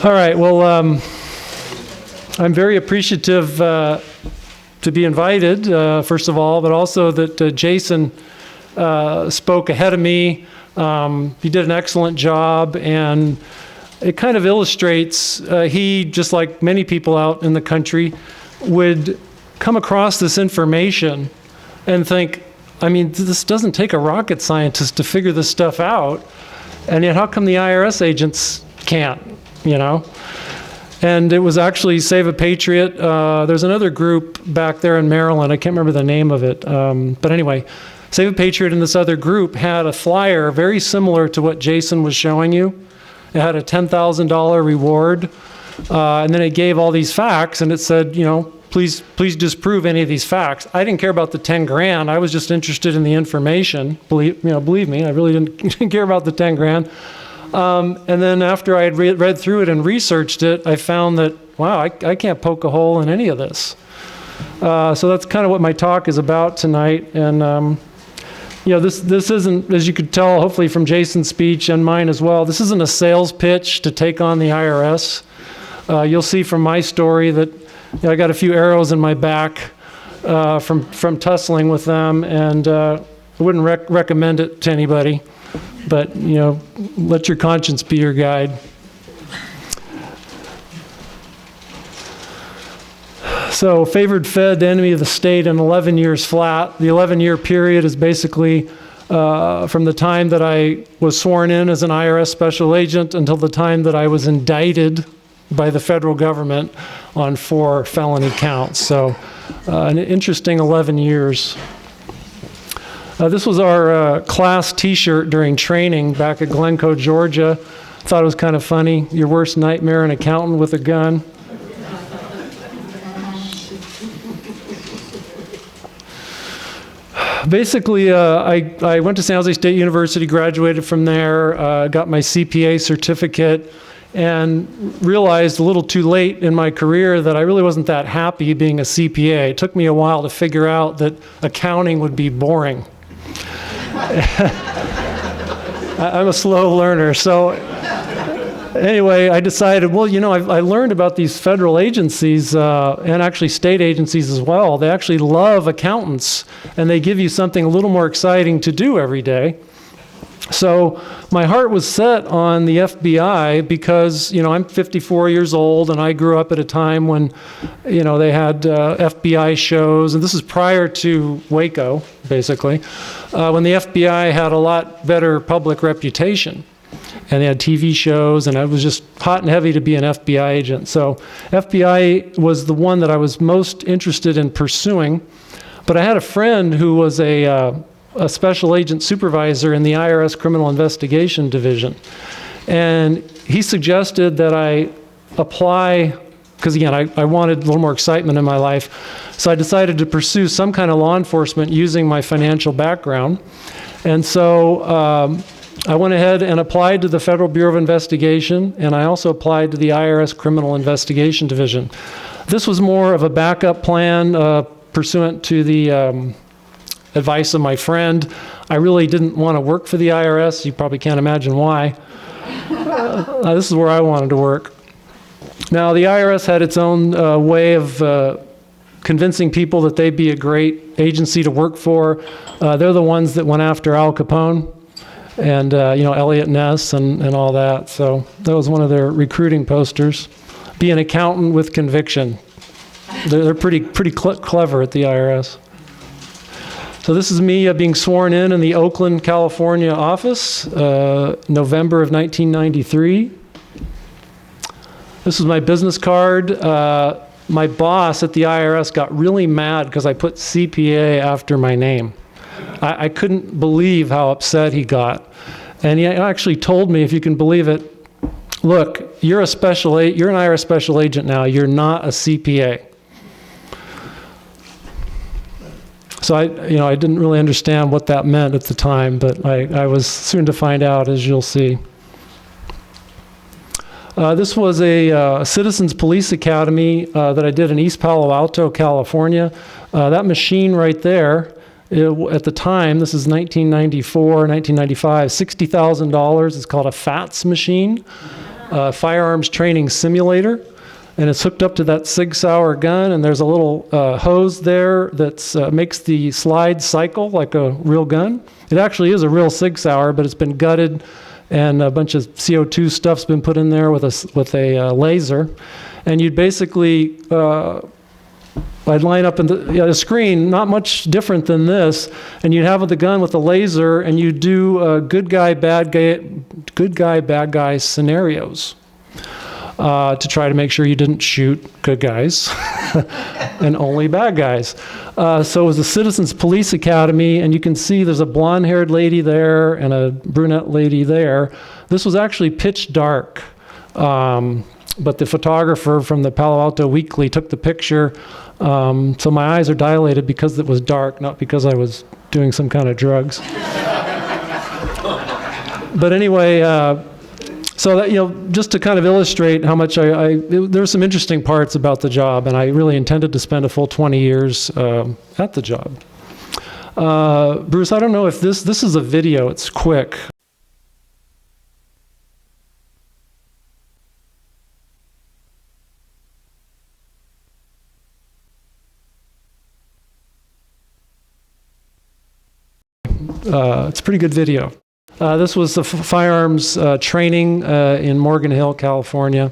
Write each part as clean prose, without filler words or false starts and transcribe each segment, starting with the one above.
All right, well, I'm very appreciative to be invited, first of all, but also that Jason spoke ahead of me. He did an excellent job, and it kind of illustrates, he, just like many people out in the country, would come across this information and think, I mean, this doesn't take a rocket scientist to figure this stuff out, and yet how come the IRS agents can't, you know? And it was actually Save a Patriot. There's another group back there in Maryland. I can't remember the name of it. But anyway, Save a Patriot and this other group had a flyer very similar to what Jason was showing you. It had a $10,000 reward. And then it gave all these facts, and it said, you know, please disprove any of these facts. I didn't care about the 10 grand. I was just interested in the information. Believe me, I really didn't care about the 10 grand. And then after I had read through it and researched it, I found that, wow, I can't poke a hole in any of this. So that's kind of what my talk is about tonight. And, you know, this isn't, as you could tell, hopefully from Jason's speech and mine as well, this isn't a sales pitch to take on the IRS. You'll see from my story that, you know, I got a few arrows in my back from tussling with them, and I wouldn't recommend it to anybody. But, you know, let your conscience be your guide. So, favored Fed, the enemy of the state, in 11 years flat. The 11-year period is basically from the time that I was sworn in as an IRS special agent until the time that I was indicted by the federal government on 4 felony counts. So, an interesting 11 years. This was our class t-shirt during training back at Glencoe, Georgia. Thought it was kind of funny. Your worst nightmare, an accountant with a gun. Basically, I went to San Jose State University, graduated from there, got my CPA certificate, and realized a little too late in my career that I really wasn't that happy being a CPA. It took me a while to figure out that accounting would be boring. I'm a slow learner, so anyway, I decided, well, you know, I learned about these federal agencies and actually state agencies as well. They actually love accountants, and they give you something a little more exciting to do every day. So my heart was set on the FBI because, you know, I'm 54 years old, and I grew up at a time when, you know, they had FBI shows, and this is prior to Waco, basically, when the FBI had a lot better public reputation. And they had TV shows, and it was just hot and heavy to be an FBI agent. So FBI was the one that I was most interested in pursuing. But I had a friend who was a special agent supervisor in the IRS Criminal Investigation Division. And he suggested that I apply, because again, I wanted a little more excitement in my life. So I decided to pursue some kind of law enforcement using my financial background. And so I went ahead and applied to the Federal Bureau of Investigation, and I also applied to the IRS Criminal Investigation Division. This was more of a backup plan pursuant to the advice of my friend. I really didn't want to work for the IRS. You probably can't imagine why. This is where I wanted to work. Now, the IRS had its own way of convincing people that they'd be a great agency to work for. They're the ones that went after Al Capone and, you know, Elliot Ness and all that. So that was one of their recruiting posters. Be an accountant with conviction. They're pretty clever at the IRS. So this is me being sworn in the Oakland, California office, November of 1993. This is my business card. My boss at the IRS got really mad because I put CPA after my name. I couldn't believe how upset he got. And he actually told me, if you can believe it, look, you're an IRS special agent now, you're not a CPA. So I didn't really understand what that meant at the time, but I was soon to find out, as you'll see. This was a Citizens Police Academy that I did in East Palo Alto, California. That machine right there, at the time, this is 1994, 1995, $60,000. It's called a FATS machine. firearms training simulator, and it's hooked up to that Sig Sauer gun, and there's a little hose there that makes the slide cycle like a real gun. It actually is a real Sig Sauer, but it's been gutted, and a bunch of CO2 stuff's been put in there with a laser. And you'd basically, I'd line up in the screen, not much different than this, and you'd have the gun with the laser, and you do good guy, bad guy scenarios. To try to make sure you didn't shoot good guys and only bad guys. So it was a Citizens Police Academy, and you can see there's a blonde-haired lady there and a brunette lady there. This was actually pitch dark, but the photographer from the Palo Alto Weekly took the picture, so my eyes are dilated because it was dark, not because I was doing some kind of drugs. But anyway, so that, just to kind of illustrate how much there were some interesting parts about the job, and I really intended to spend a full 20 years at the job. Bruce, I don't know if this is a video, it's quick. It's a pretty good video. This was the firearms training in Morgan Hill, California.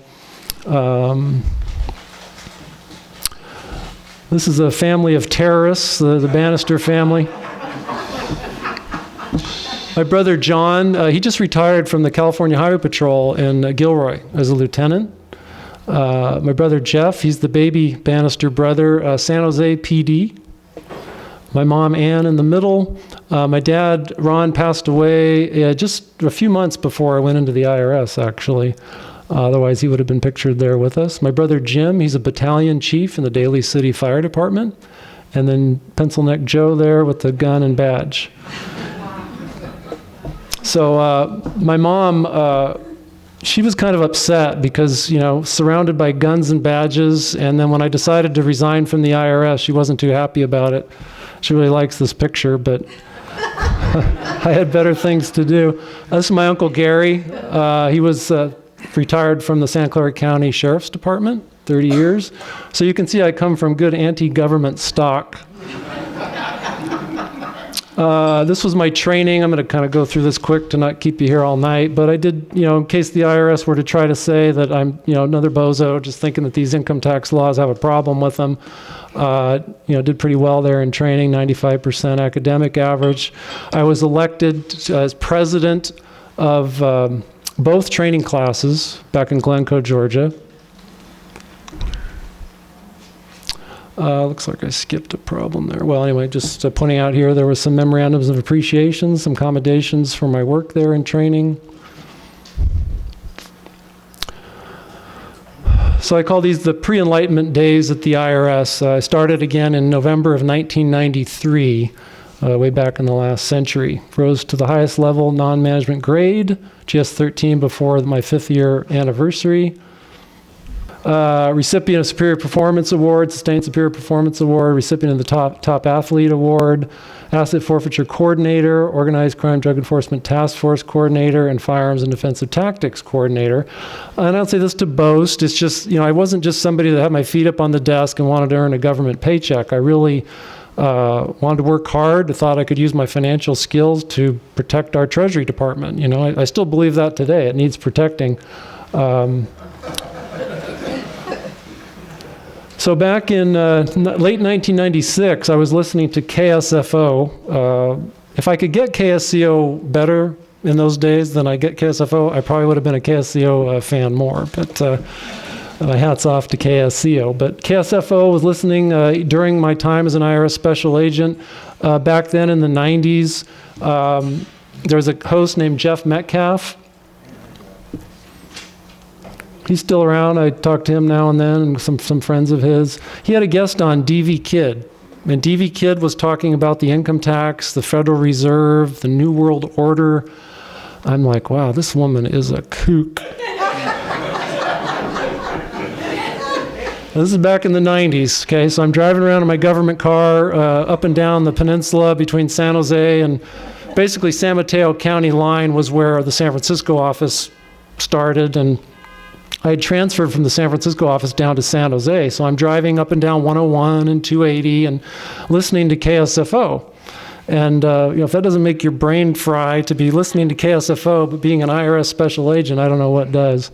This is a family of terrorists, the Banister family. My brother John, he just retired from the California Highway Patrol in Gilroy as a lieutenant. My brother Jeff, he's the baby Banister brother, San Jose PD. My mom, Ann, in the middle. My dad, Ron, passed away just a few months before I went into the IRS, actually. Otherwise, he would have been pictured there with us. My brother, Jim, he's a battalion chief in the Daly City Fire Department. And then Pencil Neck Joe there with the gun and badge. So my mom, she was kind of upset because, surrounded by guns and badges. And then when I decided to resign from the IRS, she wasn't too happy about it. She really likes this picture, but I had better things to do. This is my Uncle Gary. He was retired from the Santa Clara County Sheriff's Department, 30 years. So you can see I come from good anti-government stock. This was my training. I'm going to kind of go through this quick to not keep you here all night. But I did, in case the IRS were to try to say that I'm, another bozo, just thinking that these income tax laws have a problem with them. Did pretty well there in training, 95% academic average. I was elected as president of both training classes back in Glencoe, Georgia. Looks like I skipped a problem there. Well, anyway, just pointing out here, there were some memorandums of appreciation, some commendations for my work there in training. So I call these the pre-enlightenment days at the IRS. I started again in November of 1993, way back in the last century. Rose to the highest level non-management grade, GS-13 before my 5th year anniversary. Recipient of Superior Performance Award, Sustained Superior Performance Award, recipient of the Top Athlete Award, Asset Forfeiture Coordinator, Organized Crime Drug Enforcement Task Force Coordinator, and Firearms and Defensive Tactics Coordinator. And I don't say this to boast, it's just, I wasn't just somebody that had my feet up on the desk and wanted to earn a government paycheck. I really wanted to work hard. I thought I could use my financial skills to protect our Treasury Department. I still believe that today. It needs protecting. So back in late 1996, I was listening to KSFO. If I could get KSCO better in those days than I get KSFO, I probably would have been a KSCO fan more. But my hat's off to KSCO. But KSFO was listening during my time as an IRS special agent. Back then in the 90s, there was a host named Jeff Metcalf. He's still around. I talk to him now and then, and some friends of his. He had a guest on DV Kid, and DV Kid was talking about the income tax, the Federal Reserve, the New World Order. I'm like, wow, this woman is a kook. This is back in the 90s, okay? So I'm driving around in my government car up and down the peninsula between San Jose and basically San Mateo County line was where the San Francisco office started, and I had transferred from the San Francisco office down to San Jose, so I'm driving up and down 101 and 280 and listening to KSFO. And if that doesn't make your brain fry to be listening to KSFO, but being an IRS special agent, I don't know what does.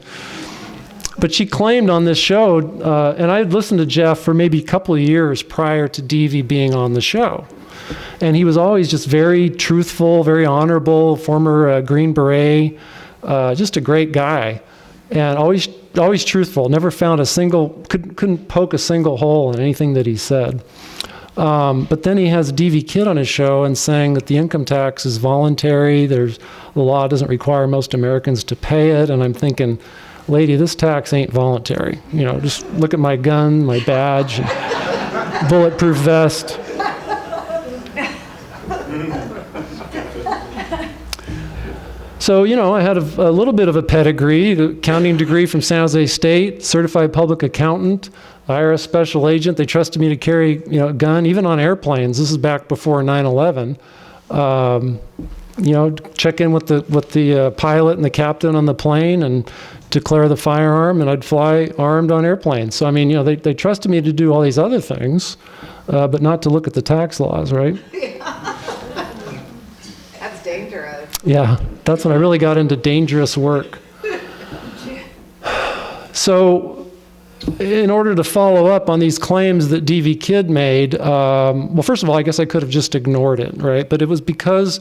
But she claimed on this show, and I had listened to Jeff for maybe a couple of years prior to DV being on the show. And he was always just very truthful, very honorable, former Green Beret, just a great guy. And always truthful, never found couldn't poke a single hole in anything that he said. But then he has DV Kid on his show and saying that the income tax is voluntary, the law doesn't require most Americans to pay it, and I'm thinking, lady, this tax ain't voluntary. Just look at my gun, my badge, bulletproof vest. So, I had a little bit of a pedigree, accounting degree from San Jose State, certified public accountant, IRS special agent. They trusted me to carry, a gun, even on airplanes. This is back before 9/11. Check in with the pilot and the captain on the plane and declare the firearm, and I'd fly armed on airplanes. So, they trusted me to do all these other things, but not to look at the tax laws, right? That's dangerous. Yeah, that's when I really got into dangerous work. So, in order to follow up on these claims that DV Kid made, well, first of all, I guess I could have just ignored it, right? But it was because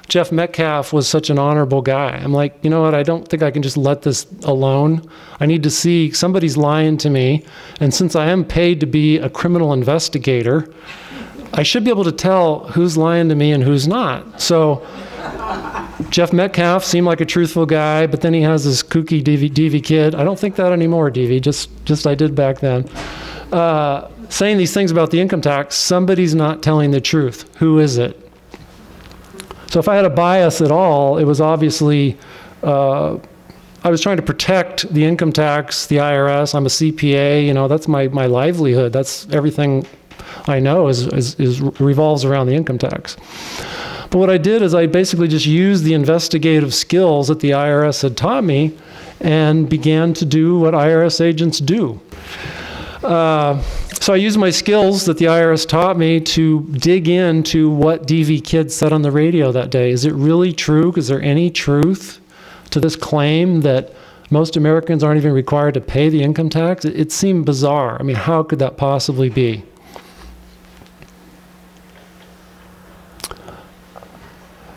Jeff Metcalf was such an honorable guy. I'm like, you know what, I don't think I can just let this alone. I need to see somebody's lying to me. And since I am paid to be a criminal investigator, I should be able to tell who's lying to me and who's not. So Jeff Metcalf seemed like a truthful guy, but then he has this kooky DV Kid. I don't think that anymore, DV, just I did back then. Saying these things about the income tax, somebody's not telling the truth. Who is it? So if I had a bias at all, it was obviously, I was trying to protect the income tax, the IRS. I'm a CPA, that's my livelihood. That's everything I know is revolves around the income tax. But what I did is I basically just used the investigative skills that the IRS had taught me and began to do what IRS agents do. So I used my skills that the IRS taught me to dig into what DV Kid said on the radio that day. Is it really true? Is there any truth to this claim that most Americans aren't even required to pay the income tax? It seemed bizarre. How could that possibly be?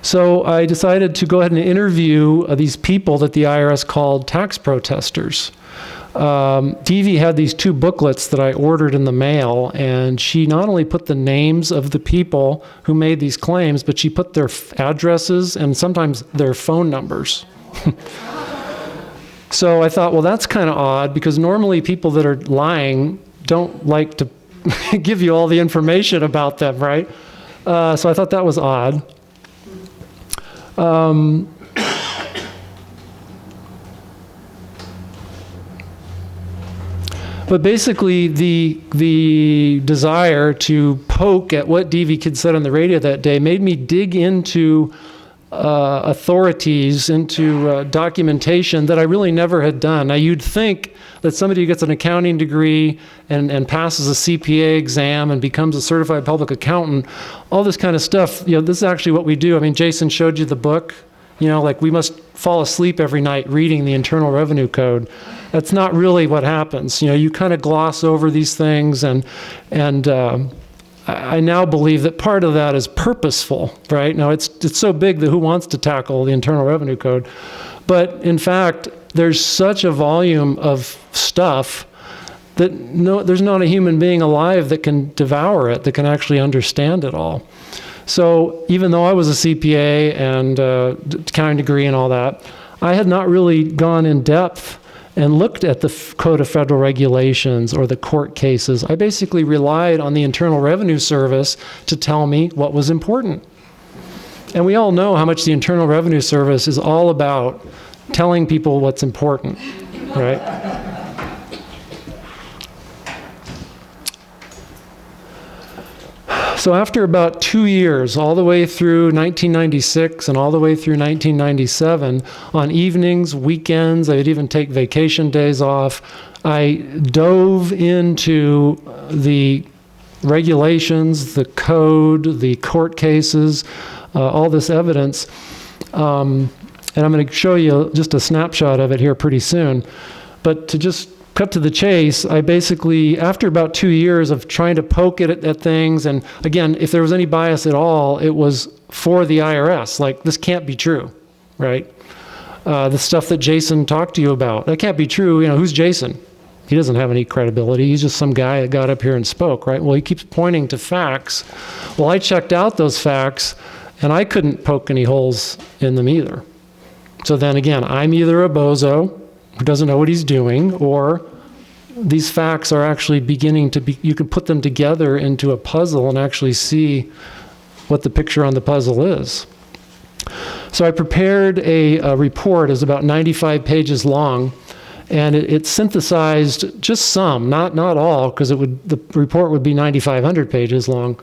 So I decided to go ahead and interview these people that the IRS called tax protesters. DV had these 2 booklets that I ordered in the mail, and she not only put the names of the people who made these claims, but she put their addresses and sometimes their phone numbers. So I thought, well, that's kind of odd, because normally people that are lying don't like to give you all the information about them, right? So I thought that was odd. But basically, the desire to poke at what DV Kid said on the radio that day made me dig into authorities, into documentation that I really never had done. Now, you'd think that somebody who gets an accounting degree and passes a CPA exam and becomes a certified public accountant, all this kind of stuff, this is actually what we do. Jason showed you the book. We must fall asleep every night reading the Internal Revenue Code. That's not really what happens. You kind of gloss over these things, and I now believe that part of that is purposeful, right? Now, it's so big that who wants to tackle the Internal Revenue Code? But in fact, there's such a volume of stuff that there's not a human being alive that can devour it, that can actually understand it all. So even though I was a CPA and accounting degree and all that, I had not really gone in depth and looked at the Code of Federal Regulations or the court cases. I basically relied on the Internal Revenue Service to tell me what was important. And we all know how much the Internal Revenue Service is all about telling people what's important, right? So after about 2 years, all the way through 1996 and all the way through 1997, on evenings, weekends, I'd even take vacation days off, I dove into the regulations, the code, the court cases, all this evidence. And I'm going to show you just a snapshot of it here pretty soon. But to just cut to the chase, I basically, after about 2 years of trying to poke it at things, and again, if there was any bias at all, it was for the IRS. Like, this can't be true, right? The stuff that Jason talked to you about, that can't be true. You know, who's Jason? He doesn't have any credibility. He's just some guy that got up here and spoke, right? Well, he keeps pointing to facts. Well, I checked out those facts, and I couldn't poke any holes in them either. So then again, I'm either a bozo who doesn't know what he's doing, or these facts are actually beginning to be, you can put them together into a puzzle and actually see what the picture on the puzzle is. So I prepared a report. It's about 95 pages long, and it synthesized just some, not all, because the report would be 9,500 pages long.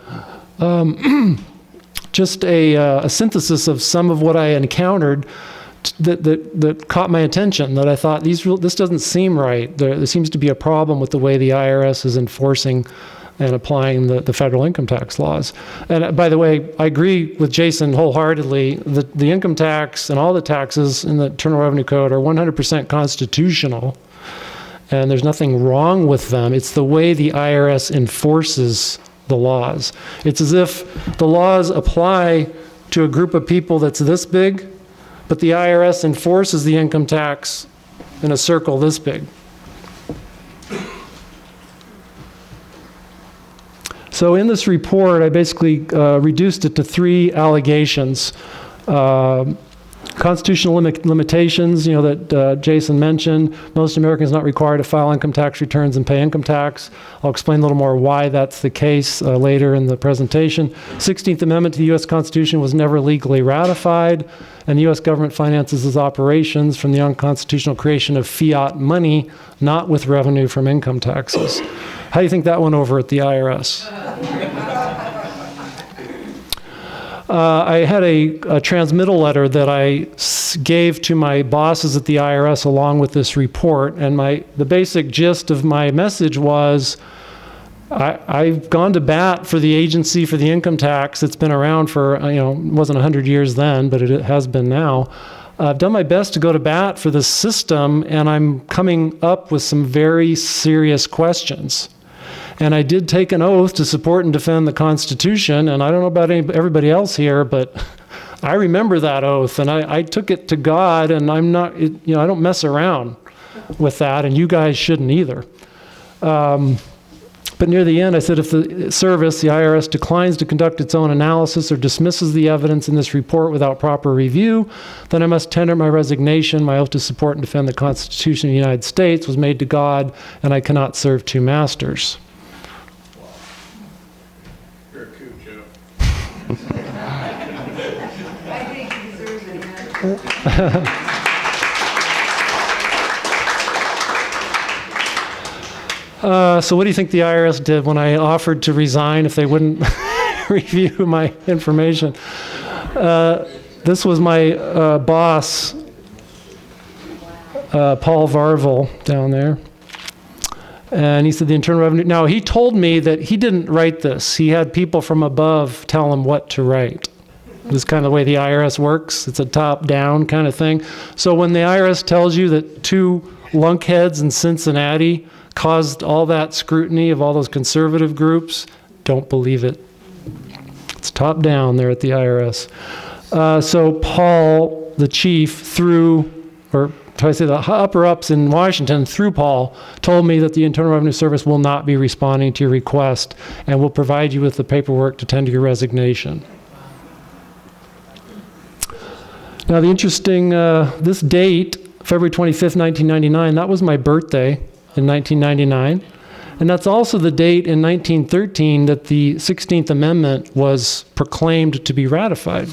Just a synthesis of some of what I encountered that caught my attention, that I thought, this doesn't seem right. There seems to be a problem with the way the IRS is enforcing and applying the federal income tax laws. And by the way, I agree with Jason wholeheartedly. The income tax and all the taxes in the Internal Revenue Code are 100% constitutional, and there's nothing wrong with them. It's the way the IRS enforces the laws. It's as if the laws apply to a group of people that's this big, but the IRS enforces the income tax in a circle this big. So in this report, I basically reduced it to 3 allegations. Constitutional limitations, that Jason mentioned. Most Americans not required to file income tax returns and pay income tax. I'll explain a little more why that's the case later in the presentation. 16th Amendment to the U.S. Constitution was never legally ratified, and the U.S. government finances its operations from the unconstitutional creation of fiat money, not with revenue from income taxes. How do you think that went over at the IRS? I had a transmittal letter that I gave to my bosses at the IRS along with this report, and the basic gist of my message was, I've gone to bat for the agency for the income tax. It's been around for, it wasn't 100 years then, but it has been now. I've done my best to go to bat for the system, and I'm coming up with some very serious questions. And I did take an oath to support and defend the Constitution, and I don't know about everybody else here, but I remember that oath, and I took it to God, and I'm not, I don't mess around with that, and you guys shouldn't either. But near the end, I said, if the service, the IRS, declines to conduct its own analysis or dismisses the evidence in this report without proper review, then I must tender my resignation. My oath to support and defend the Constitution of the United States was made to God, and I cannot serve 2 masters. I think he deserves it, man. So what do you think the IRS did when I offered to resign if they wouldn't review my information? This was my boss, Paul Varvel, down there. And he said the Internal Revenue. Now, he told me that he didn't write this. He had people from above tell him what to write. This is kind of the way the IRS works. It's a top-down kind of thing. So when the IRS tells you that 2 lunkheads in Cincinnati caused all that scrutiny of all those conservative groups, don't believe it. It's top-down there at the IRS. So Paul, the chief, the upper-ups in Washington, through Paul, told me that the Internal Revenue Service will not be responding to your request and will provide you with the paperwork to tender your resignation. Now, the interesting, this date, February 25th, 1999, that was my birthday in 1999. And that's also the date in 1913 that the 16th Amendment was proclaimed to be ratified.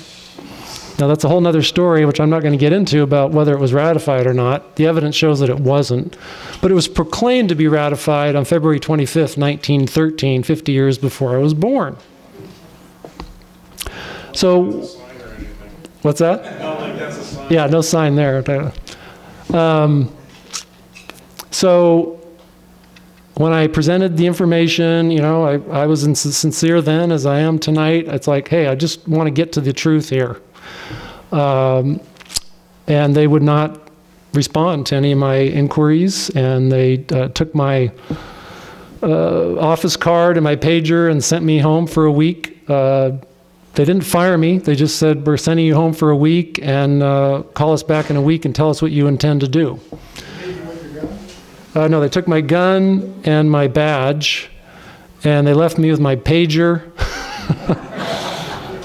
Now, that's a whole other story, which I'm not going to get into, about whether it was ratified or not. The evidence shows that it wasn't. But it was proclaimed to be ratified on February 25th, 1913, 50 years before I was born. So, what's that? Yeah, no sign there. So when I presented the information, I was sincere then as I am tonight. It's like, hey, I just want to get to the truth here. And they would not respond to any of my inquiries, and they took my office card and my pager and sent me home for a week. They didn't fire me. They just said, we're sending you home for a week, and call us back in a week and tell us what you intend to do. No, they took my gun and my badge, and they left me with my pager.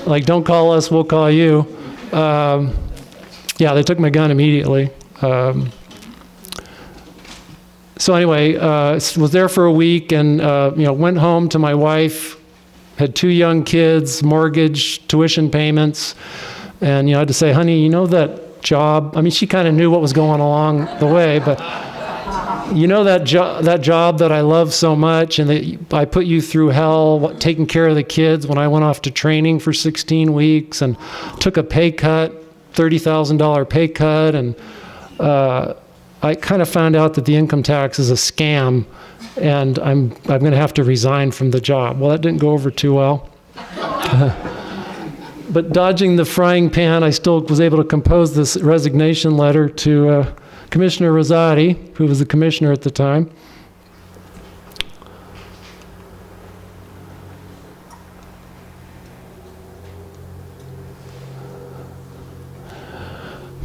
Like, don't call us, we'll call you. Yeah, they took my gun immediately. So anyway, was there for a week, and went home to my wife. Had 2 young kids, mortgage, tuition payments, and I had to say, honey, that job. I mean, she kind of knew what was going along the way, but that job that I love so much, and that I put you through hell taking care of the kids when I went off to training for 16 weeks and took a pay cut, $30,000 pay cut, and I kind of found out that the income tax is a scam, and I'm going to have to resign from the job. Well, that didn't go over too well. But dodging the frying pan, I still was able to compose this resignation letter to Commissioner Rosati, who was the commissioner at the time.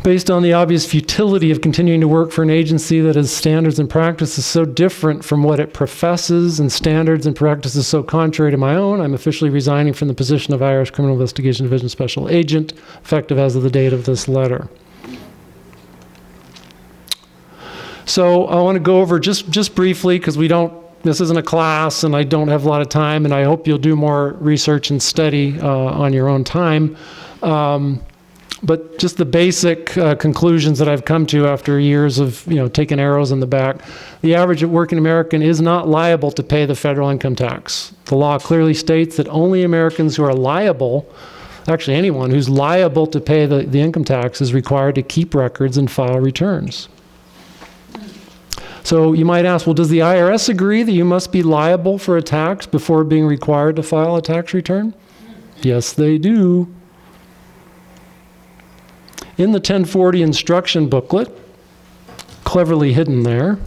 Based on the obvious futility of continuing to work for an agency that has standards and practices so different from what it professes, and standards and practices so contrary to my own, I'm officially resigning from the position of IRS Criminal Investigation Division Special Agent, effective as of the date of this letter. So I want to go over just briefly, because this isn't a class and I don't have a lot of time, and I hope you'll do more research and study on your own time. But just the basic conclusions that I've come to after years of taking arrows in the back. The average working American is not liable to pay the federal income tax. The law clearly states that only Americans who are liable, actually anyone who's liable to pay the income tax, is required to keep records and file returns. So you might ask, well, does the IRS agree that you must be liable for a tax before being required to file a tax return? Yes, they do. In the 1040 instruction booklet, cleverly hidden there,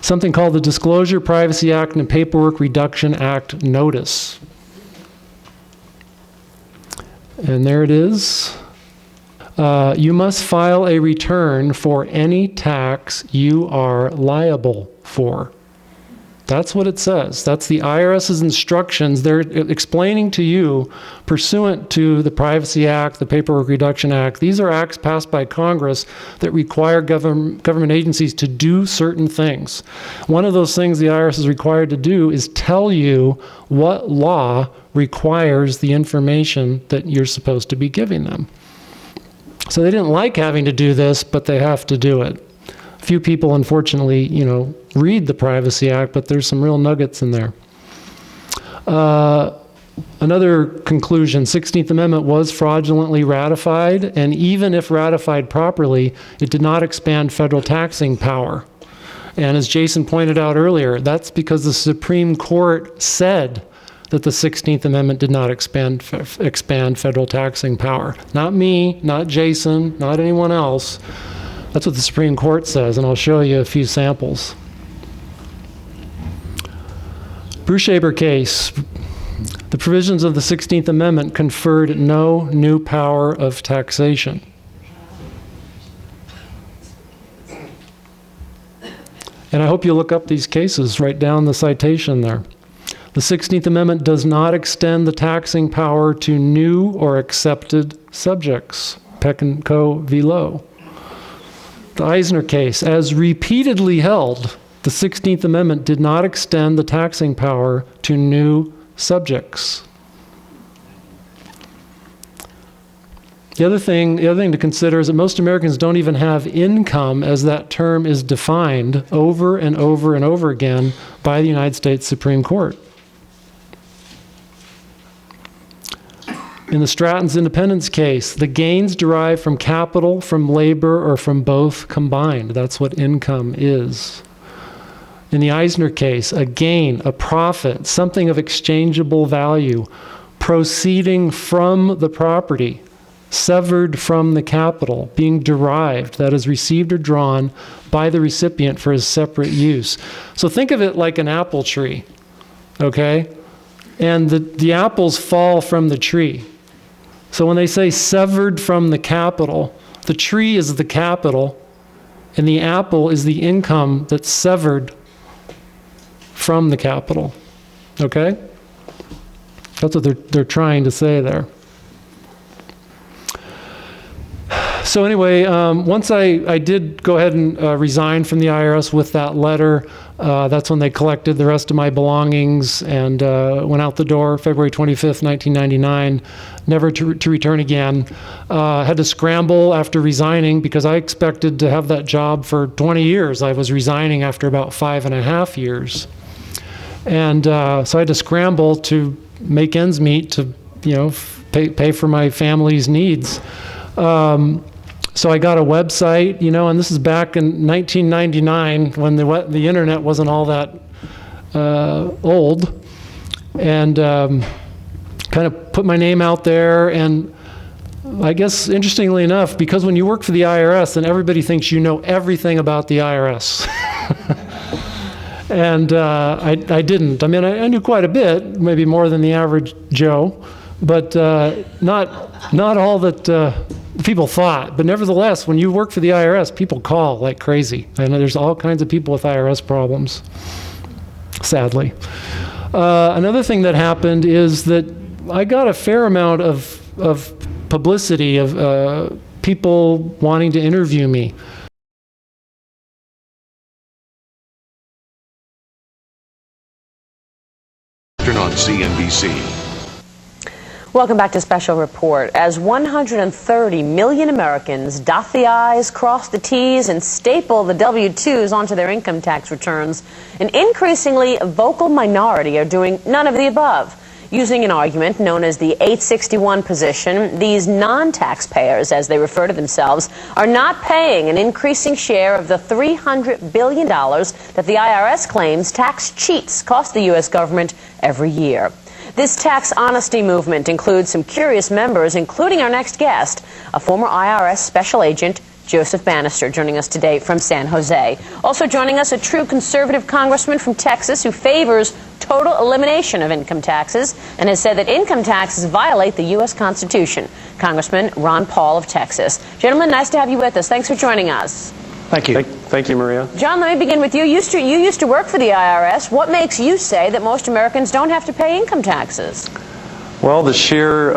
something called the Disclosure, Privacy Act and Paperwork Reduction Act Notice. And there it is. You must file a return for any tax you are liable for. That's what it says. That's the IRS's instructions. They're explaining to you, pursuant to the Privacy Act, the Paperwork Reduction Act, these are acts passed by Congress that require government agencies to do certain things. One of those things the IRS is required to do is tell you what law requires the information that you're supposed to be giving them. So they didn't like having to do this, but they have to do it. Few people, unfortunately, read the Privacy Act, but there's some real nuggets in there. Another conclusion, 16th Amendment was fraudulently ratified, and even if ratified properly, it did not expand federal taxing power. And as Jason pointed out earlier, that's because the Supreme Court said that the 16th Amendment did not expand federal taxing power. Not me, not Jason, not anyone else. That's what the Supreme Court says, and I'll show you a few samples. Brushaber case. The provisions of the 16th Amendment conferred no new power of taxation. And I hope you look up these cases, write down the citation there. The 16th Amendment does not extend the taxing power to new or accepted subjects. Peck and Co. v. Lowe. The Eisner case, as repeatedly held, the 16th Amendment did not extend the taxing power to new subjects. The other thing to consider is that most Americans don't even have income, as that term is defined over and over and over again by the United States Supreme Court. In the Stratton's Independence case, the gains derived from capital, from labor, or from both combined. That's what income is. In the Eisner case, a gain, a profit, something of exchangeable value, proceeding from the property, severed from the capital, being derived, that is received or drawn by the recipient for his separate use. So think of it like an apple tree, okay? And the apples fall from the tree. So when they say severed from the capital, the tree is the capital, and the apple is the income that's severed from the capital, okay? That's what they're trying to say there. So anyway, once I did go ahead and resign from the IRS with that letter, that's when they collected the rest of my belongings and went out the door February 25th, 1999, never to return again. Had to scramble after resigning because I expected to have that job for 20 years. I was resigning after about 5.5 years. And so I had to scramble to make ends meet to, pay for my family's needs. So I got a website, and this is back in 1999 when the internet wasn't all that old, and kind of put my name out there. And I guess interestingly enough, because when you work for the IRS, then everybody thinks you know everything about the IRS. And I didn't. I mean, I knew quite a bit, maybe more than the average Joe, but not all that people thought. But nevertheless, when you work for the IRS, people call like crazy. I know there's all kinds of people with IRS problems, sadly. Another thing that happened is that I got a fair amount of publicity of people wanting to interview me. On CNBC. Welcome back to Special Report. As 130 million Americans dot the I's, cross the T's, and staple the W-2s onto their income tax returns, an increasingly vocal minority are doing none of the above. Using an argument known as the 861 position, these non-taxpayers, as they refer to themselves, are not paying an increasing share of the $300 billion that the IRS claims tax cheats cost the U.S. government every year. This tax honesty movement includes some curious members, including our next guest, a former IRS special agent, Joseph Banister, joining us today from San Jose. Also joining us, a true conservative congressman from Texas who favors total elimination of income taxes and has said that income taxes violate the U.S. Constitution. Congressman Ron Paul of Texas. Gentlemen, nice to have you with us. Thanks for joining us. Thank you. Thank you, Maria. John, let me begin with you. You used to work for the IRS. What makes you say that most Americans don't have to pay income taxes? Well, the sheer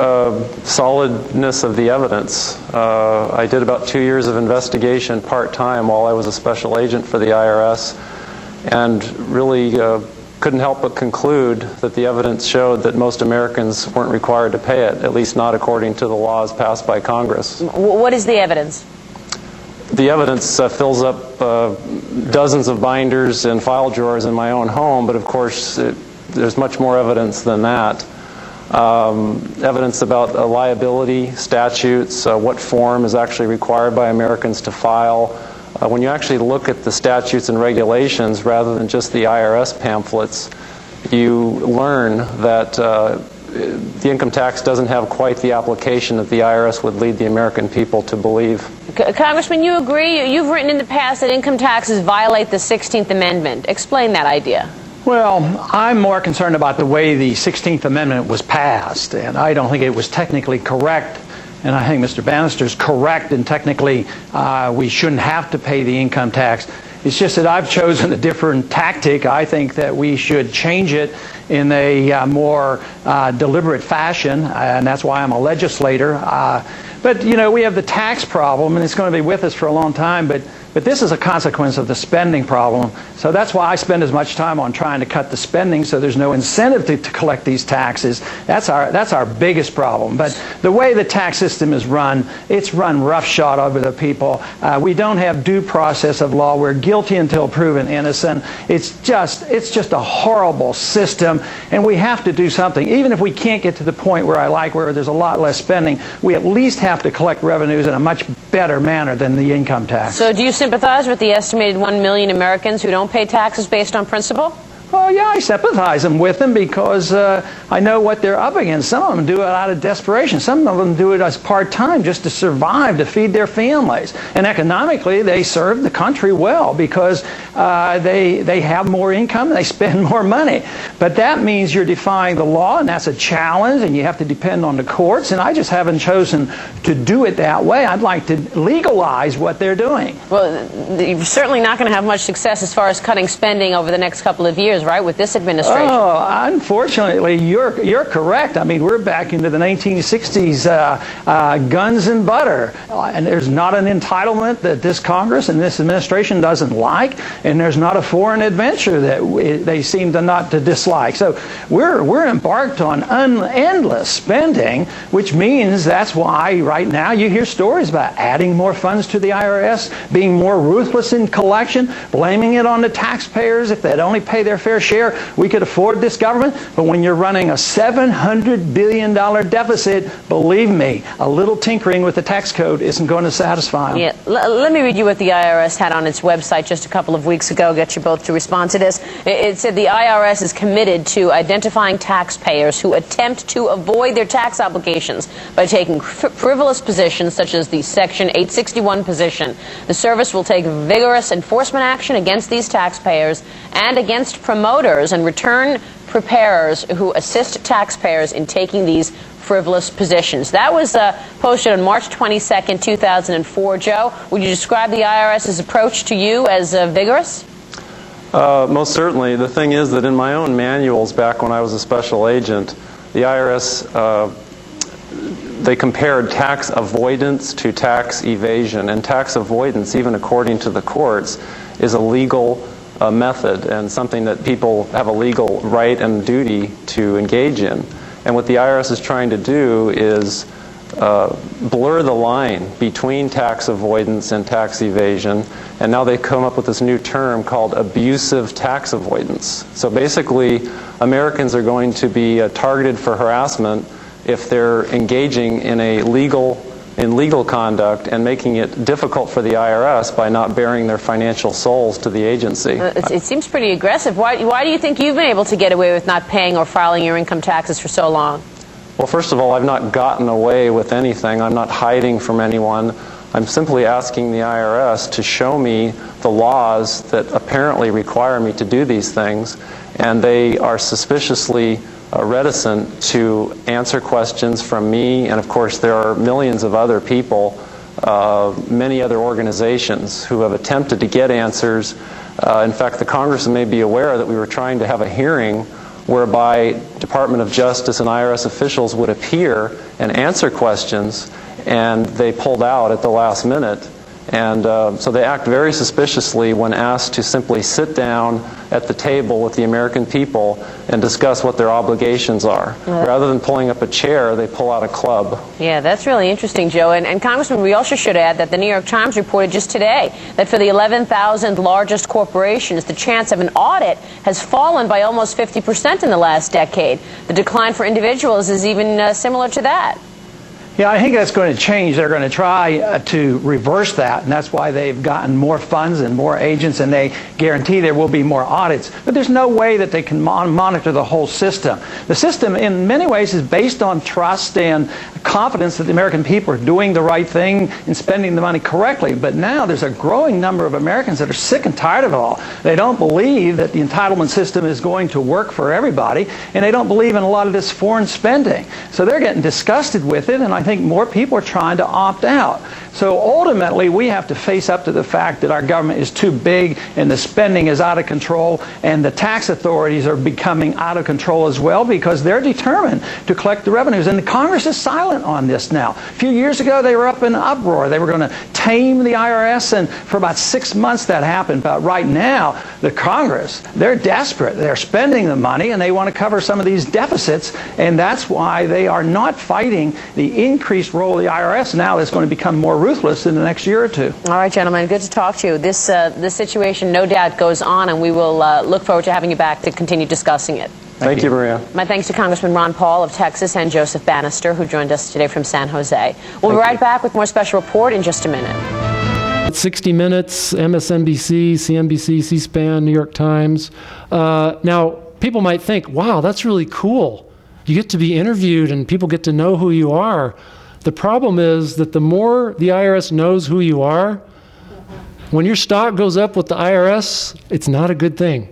solidness of the evidence. I did about 2 years of investigation part-time while I was a special agent for the IRS, and really couldn't help but conclude that the evidence showed that most Americans weren't required to pay it, at least not according to the laws passed by Congress. What is the evidence? The evidence fills up dozens of binders and file drawers in my own home, but of course there's much more evidence than that. Evidence about liability statutes, what form is actually required by Americans to file. When you actually look at the statutes and regulations rather than just the IRS pamphlets, you learn that the income tax doesn't have quite the application that the IRS would lead the American people to believe. Congressman, you agree? You've written in the past that income taxes violate the 16th Amendment. Explain that idea. Well, I'm more concerned about the way the 16th Amendment was passed, and I don't think it was technically correct. And I think Mr. Banister's correct, and technically we shouldn't have to pay the income tax. It's just that I've chosen a different tactic. I think that we should change it in a more deliberate fashion, and that's why I'm a legislator. But, we have the tax problem, and it's going to be with us for a long time, but But this is a consequence of the spending problem. So that's why I spend as much time on trying to cut the spending so there's no incentive to collect these taxes. That's our biggest problem. But the way the tax system is run, it's run roughshod over the people. We don't have due process of law. We're guilty until proven innocent. It's just a horrible system, and we have to do something. Even if we can't get to the point where there's a lot less spending, we at least have to collect revenues in a much better manner than the income tax. So do you sympathize with the estimated 1 million Americans who don't pay taxes based on principle? Well, yeah, I sympathize with them because I know what they're up against. Some of them do it out of desperation. Some of them do it as part-time just to survive, to feed their families. And economically, they serve the country well because they have more income, they spend more money. But that means you're defying the law, and that's a challenge, and you have to depend on the courts. And I just haven't chosen to do it that way. I'd like to legalize what they're doing. Well, you're certainly not going to have much success as far as cutting spending over the next couple of years, right, with this administration? Oh, unfortunately, you're correct. I mean, we're back into the 1960s, guns and butter. And there's not an entitlement that this Congress and this administration doesn't like, and there's not a foreign adventure that they seem to not to dislike. So we're embarked on endless spending, which means that's why right now you hear stories about adding more funds to the IRS, being more ruthless in collection, blaming it on the taxpayers. If they'd only pay their fair share, we could afford this government. But when you're running a $700 billion deficit, believe me, a little tinkering with the tax code isn't going to satisfy them. Yeah. Let me read you what the IRS had on its website just a couple of weeks ago, get you both to respond to this. It said the IRS is committed to identifying taxpayers who attempt to avoid their tax obligations by taking frivolous positions such as the Section 861 position. The service will take vigorous enforcement action against these taxpayers and against promoters and return preparers who assist taxpayers in taking these frivolous positions. That was posted on March 22nd, 2004. Joe, would you describe the IRS's approach to you as vigorous? Most certainly. The thing is that in my own manuals back when I was a special agent, the IRS, they compared tax avoidance to tax evasion. And tax avoidance, even according to the courts, is a legal method and something that people have a legal right and duty to engage in. And what the IRS is trying to do is blur the line between tax avoidance and tax evasion. And now they've come up with this new term called abusive tax avoidance. So basically, Americans are going to be targeted for harassment if they're engaging in legal conduct and making it difficult for the IRS by not bearing their financial souls to the agency. It seems pretty aggressive. Why do you think you've been able to get away with not paying or filing your income taxes for so long? Well, first of all, I've not gotten away with anything. I'm not hiding from anyone. I'm simply asking the IRS to show me the laws that apparently require me to do these things, and they are suspiciously reticent to answer questions from me, and of course there are millions of other people, many other organizations who have attempted to get answers. In fact, the Congress may be aware that we were trying to have a hearing whereby Department of Justice and IRS officials would appear and answer questions, and they pulled out at the last minute. And so they act very suspiciously when asked to simply sit down at the table with the American people and discuss what their obligations are. Rather than pulling up a chair, they pull out a club. Yeah, that's really interesting, Joe. And Congressman, we also should add that the New York Times reported just today that for the 11,000 largest corporations, the chance of an audit has fallen by almost 50% in the last decade. The decline for individuals is even similar to that. Yeah, I think that's going to change. They're going to try to reverse that, and that's why they've gotten more funds and more agents, and they guarantee there will be more audits. But there's no way that they can monitor the whole system. The system, in many ways, is based on trust and confidence that the American people are doing the right thing and spending the money correctly. But now there's a growing number of Americans that are sick and tired of it all. They don't believe that the entitlement system is going to work for everybody, and they don't believe in a lot of this foreign spending. So they're getting disgusted with it, and I think more people are trying to opt out. So ultimately, we have to face up to the fact that our government is too big and the spending is out of control, and the tax authorities are becoming out of control as well because they're determined to collect the revenues. And the Congress is silent on this now. A few years ago, they were up in uproar. They were going to tame the IRS, and for about 6 months that happened. But right now, the Congress, they're desperate. They're spending the money, and they want to cover some of these deficits, and that's why they are not fighting the increased role of the IRS now that's going to become more ruthless in the next year or two. All right, gentlemen, good to talk to you. This situation no doubt goes on, and we will look forward to having you back to continue discussing it. Thank you, Maria. My thanks to Congressman Ron Paul of Texas and Joseph Banister, who joined us today from San Jose. We'll be right back with more Special Report in just a minute. 60 Minutes, MSNBC, CNBC, C-SPAN, New York Times. Now, people might think, wow, that's really cool. You get to be interviewed and people get to know who you are. The problem is that the more the IRS knows who you are, when your stock goes up with the IRS, it's not a good thing.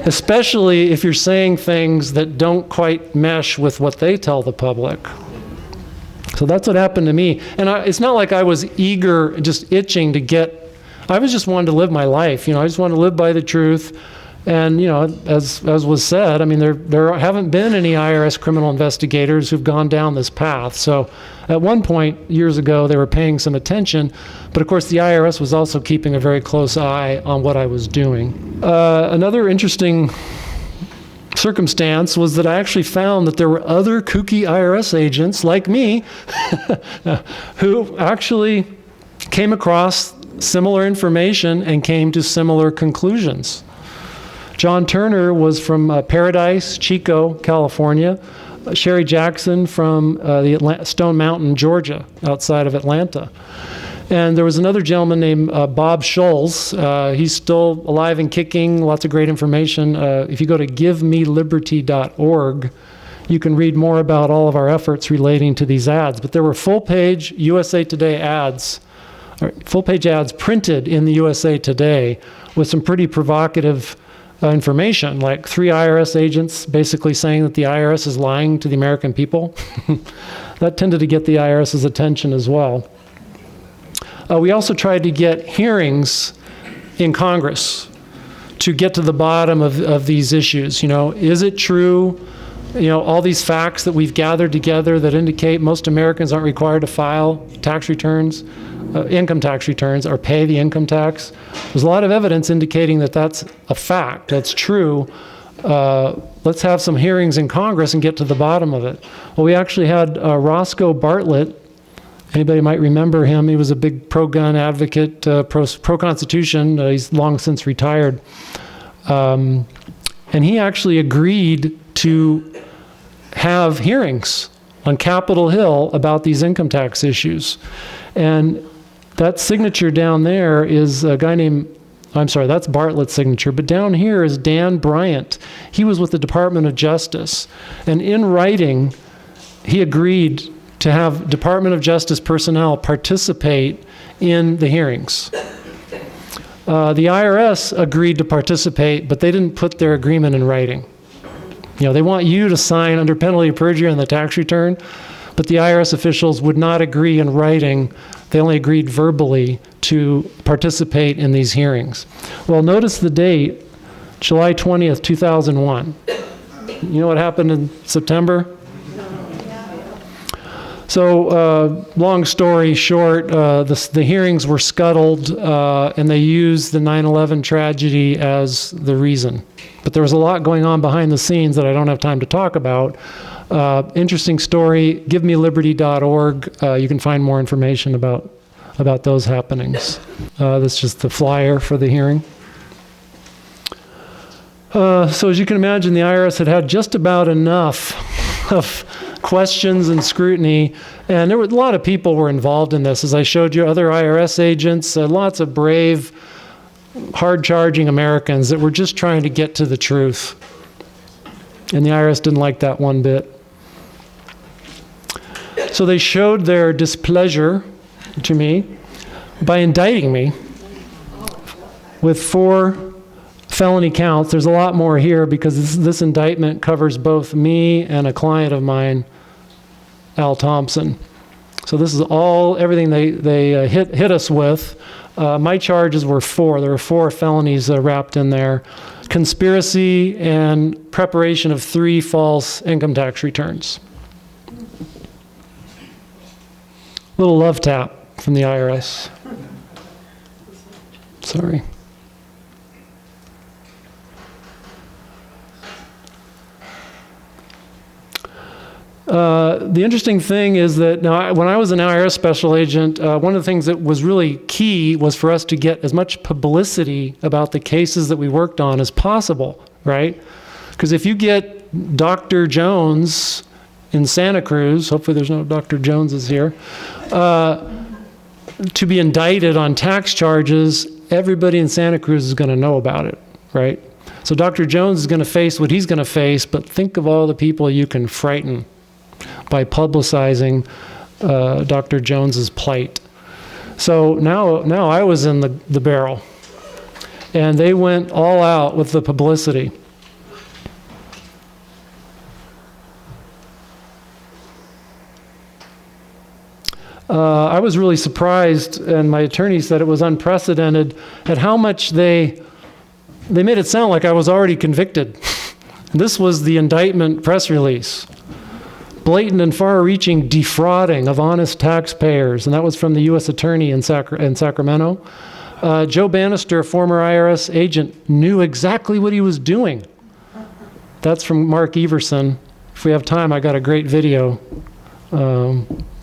Especially if you're saying things that don't quite mesh with what they tell the public. So that's what happened to me. And it's not like I was eager, just itching to get, I was just wanting to live my life. I just wanted to live by the truth. And, as was said, I mean, there haven't been any IRS criminal investigators who've gone down this path. So at one point, years ago, they were paying some attention. But of course, the IRS was also keeping a very close eye on what I was doing. Another interesting circumstance was that I actually found that there were other kooky IRS agents like me who actually came across similar information and came to similar conclusions. John Turner was from Paradise, Chico, California. Sherry Jackson from Stone Mountain, Georgia, outside of Atlanta. And there was another gentleman named Bob Scholes. He's still alive and kicking, lots of great information. If you go to givemeliberty.org, you can read more about all of our efforts relating to these ads. But there were full-page USA Today ads, full-page ads printed in the USA Today with some pretty provocative information, like 3 IRS agents basically saying that the IRS is lying to the American people. That tended to get the IRS's attention as well. We also tried to get hearings in Congress to get to the bottom of these issues. Is it true, all these facts that we've gathered together that indicate most Americans aren't required to file tax returns, income tax returns, or pay the income tax? There's a lot of evidence indicating that that's a fact, that's true. Let's have some hearings in Congress and get to the bottom of it. Well, we actually had Roscoe Bartlett. Anybody might remember him. He was a big pro-gun advocate, pro-Constitution. He's long since retired. And he actually agreed to have hearings on Capitol Hill about these income tax issues. And that signature down there is a guy named, that's Bartlett's signature, but down here is Dan Bryant. He was with the Department of Justice. And in writing, he agreed to have Department of Justice personnel participate in the hearings. The IRS agreed to participate, but they didn't put their agreement in writing. They want you to sign under penalty of perjury on the tax return, but the IRS officials would not agree in writing. They only agreed verbally to participate in these hearings. Well, notice the date, July 20th, 2001. You know what happened in September? So, long story short, the hearings were scuttled, and they used the 9/11 tragedy as the reason. But there was a lot going on behind the scenes that I don't have time to talk about. Interesting story, givemeliberty.org. You can find more information about those happenings. That's just the flyer for the hearing. So as you can imagine, the IRS had just about enough of questions and scrutiny, and there were a lot of people were involved in this. As I showed you, other IRS agents, lots of brave, hard-charging Americans that were just trying to get to the truth. And the IRS didn't like that one bit. So they showed their displeasure to me by indicting me with 4 felony counts. There's a lot more here because this indictment covers both me and a client of mine, Al Thompson. So this is everything they hit us with. My charges were 4. There were 4 felonies wrapped in there. Conspiracy and preparation of 3 false income tax returns. Little love tap from the IRS. Sorry. The interesting thing is that now, when I was an IRS special agent, one of the things that was really key was for us to get as much publicity about the cases that we worked on as possible, right? Because if you get Dr. Jones in Santa Cruz, hopefully there's no Dr. Joneses here, to be indicted on tax charges, everybody in Santa Cruz is going to know about it, right? So Dr. Jones is going to face what he's going to face, but think of all the people you can frighten by publicizing Dr. Jones's plight. So now I was in the barrel, and they went all out with the publicity. I was really surprised, and my attorney said it was unprecedented, at how much they made it sound like I was already convicted. This was the indictment press release. Blatant and far-reaching defrauding of honest taxpayers, and that was from the U.S. Attorney in Sacramento. Joe Banister, former IRS agent, knew exactly what he was doing. That's from Mark Everson. If we have time, I got a great video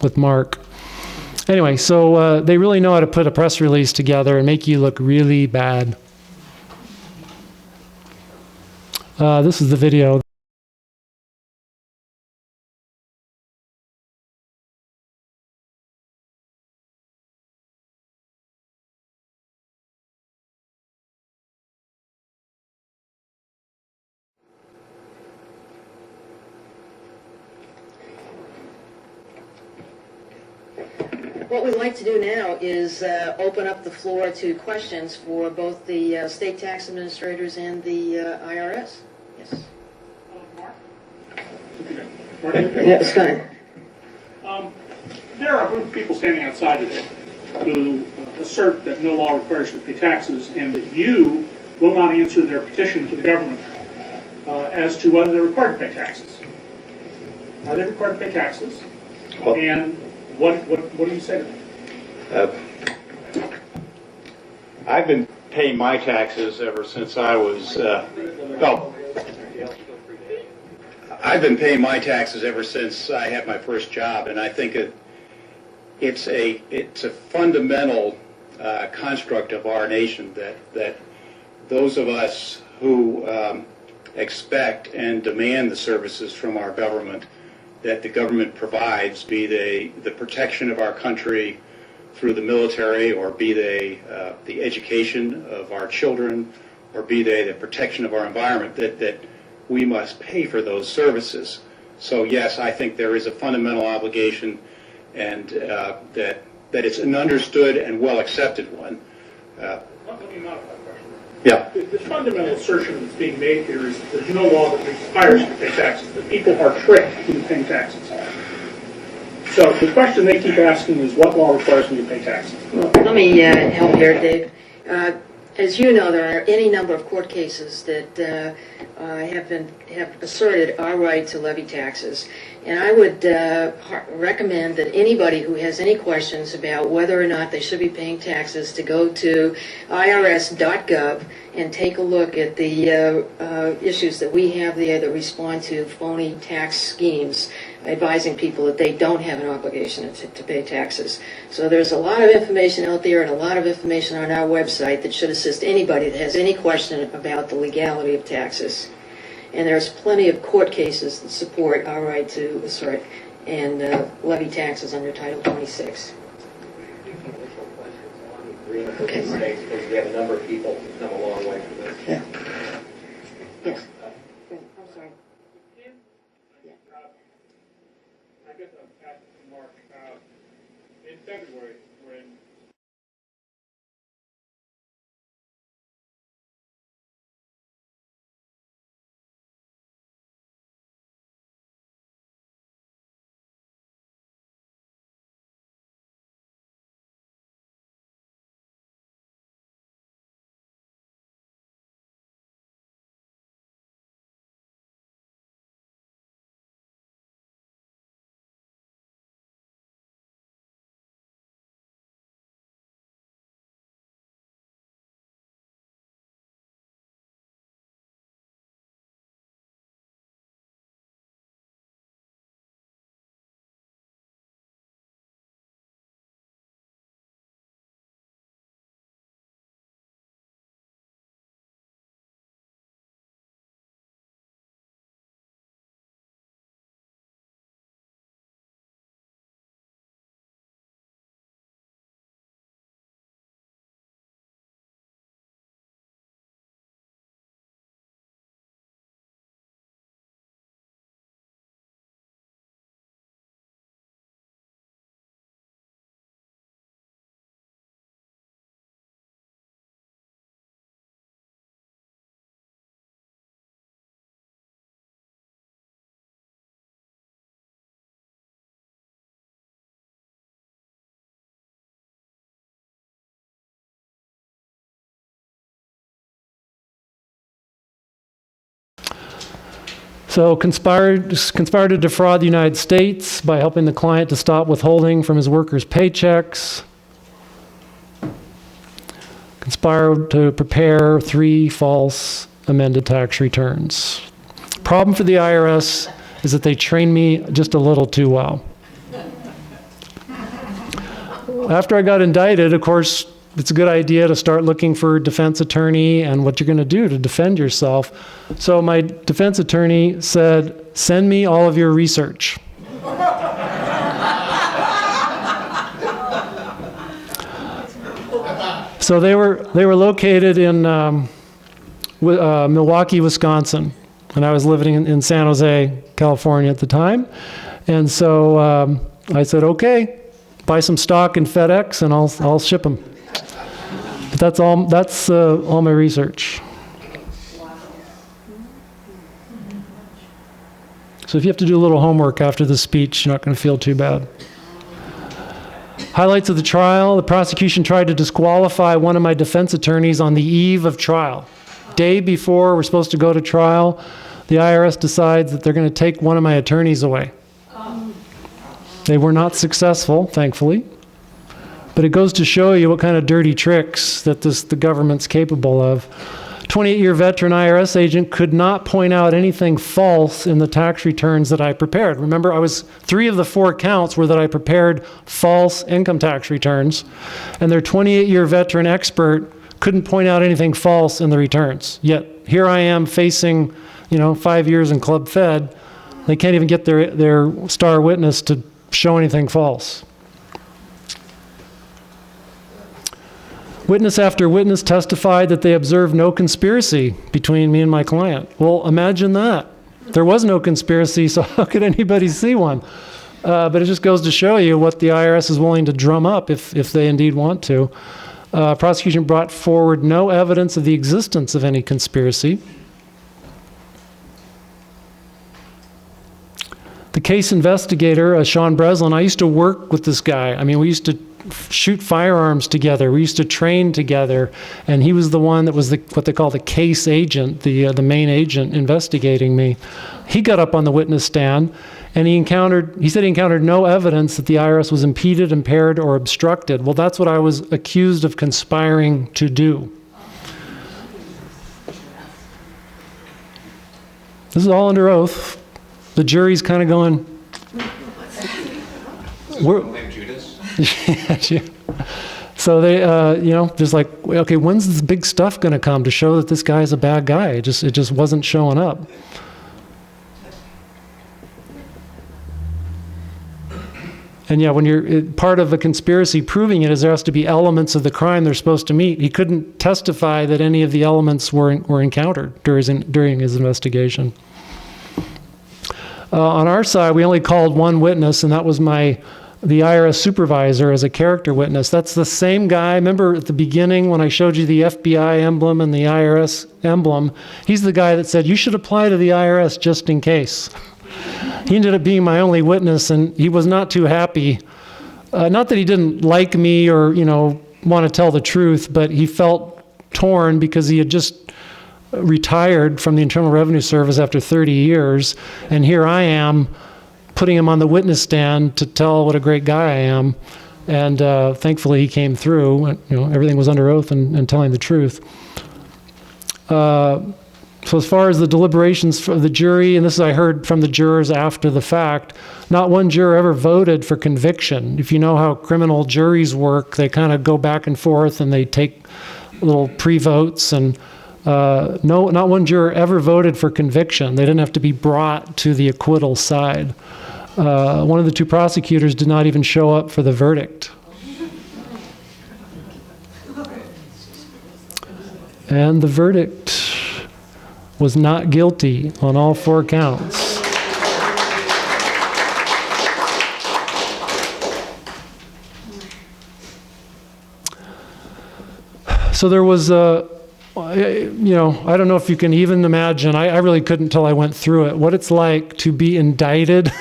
with Mark. Anyway, so they really know how to put a press release together and make you look really bad. This is the video. What we'd like to do now is open up the floor to questions for both the state tax administrators and the IRS. Yes. Mark? Yeah, it's fine. There are a group of people standing outside today who assert that no law requires you to pay taxes and that you will not answer their petition to the government as to whether they're required to pay taxes. Are they required to pay taxes? Well, and what do you say to them? I've been paying my taxes ever since I was, I've been paying my taxes ever since I had my first job, and I think it's a fundamental construct of our nation that those of us who expect and demand the services from our government that the government provides, be they the protection of our country through the military, or be they the education of our children, or be they the protection of our environment, that we must pay for those services. So yes, I think there is a fundamental obligation, and that it's an understood and well accepted one. Let me modify the question. Yeah. The fundamental assertion that's being made here is that there's no law that requires you to pay taxes, that people are tricked into paying taxes. So the question they keep asking is, what law requires me to pay taxes? Well, let me help here, Dave. As you know, there are any number of court cases that have asserted our right to levy taxes. And I would recommend that anybody who has any questions about whether or not they should be paying taxes to go to irs.gov and take a look at the issues that we have there that respond to phony tax schemes, advising people that they don't have an obligation to pay taxes. So there's a lot of information out there and a lot of information on our website that should assist anybody that has any question about the legality of taxes. And there's plenty of court cases that support our right to assert and levy taxes under Title 26. Okay. Because we have a number of people who've come a long way from this. Yeah. Yes. I'm sorry. I guess I'm asking Mark, in February, when So conspired to defraud the United States by helping the client to stop withholding from his workers' paychecks. Conspired to prepare 3 false amended tax returns. Problem for the IRS is that they train me just a little too well. After I got indicted, of course, it's a good idea to start looking for a defense attorney and what you're going to do to defend yourself. So my defense attorney said, send me all of your research. So they were located in Milwaukee, Wisconsin, and I was living in San Jose, California at the time. And so I said, okay, buy some stock in FedEx and I'll ship them. But that's all my research. So if you have to do a little homework after the speech, you're not going to feel too bad. Highlights of the trial: the prosecution tried to disqualify one of my defense attorneys on the eve of trial. Day before we're supposed to go to trial, the IRS decides that they're going to take one of my attorneys away. They were not successful, thankfully. But it goes to show you what kind of dirty tricks that the government's capable of. 28-year veteran IRS agent could not point out anything false in the tax returns that I prepared. Remember, 3 of the 4 counts were that I prepared false income tax returns, and their 28-year veteran expert couldn't point out anything false in the returns. Yet here I am facing, 5 years in Club Fed. They can't even get their star witness to show anything false. Witness after witness testified that they observed no conspiracy between me and my client. Well, imagine that. There was no conspiracy, so how could anybody see one? But it just goes to show you what the IRS is willing to drum up if they indeed want to. Prosecution brought forward no evidence of the existence of any conspiracy. The case investigator, Sean Breslin, I used to work with this guy. We used to shoot firearms together. We used to train together, and he was the one that was what they call the case agent, the main agent investigating me. He got up on the witness stand, and he said he encountered no evidence that the IRS was impeded, impaired, or obstructed. Well, that's what I was accused of conspiring to do. This is all under oath. The jury's kind of going, So they, just like, okay, when's this big stuff going to come to show that this guy's a bad guy? It just wasn't showing up. And yeah, when you're part of a conspiracy, proving it is there has to be elements of the crime they're supposed to meet. He couldn't testify that any of the elements were encountered during his investigation. On our side, we only called one witness, and that was the IRS supervisor as a character witness. That's the same guy. Remember at the beginning when I showed you the FBI emblem and the IRS emblem? He's the guy that said, you should apply to the IRS just in case. He ended up being my only witness, and he was not too happy. Not that he didn't like me or, want to tell the truth, but he felt torn because he had just retired from the Internal Revenue Service after 30 years, and here I am putting him on the witness stand to tell what a great guy I am. And thankfully he came through. Everything was under oath and telling the truth. So as far as the deliberations for the jury, and this is I heard from the jurors after the fact, not one juror ever voted for conviction. If you know how criminal juries work, they kind of go back and forth and they take little pre-votes, and not one juror ever voted for conviction. They didn't have to be brought to the acquittal side. One of the 2 prosecutors did not even show up for the verdict. And the verdict was not guilty on all 4 counts. So there was I don't know if you can even imagine, I really couldn't until I went through it, what it's like to be indicted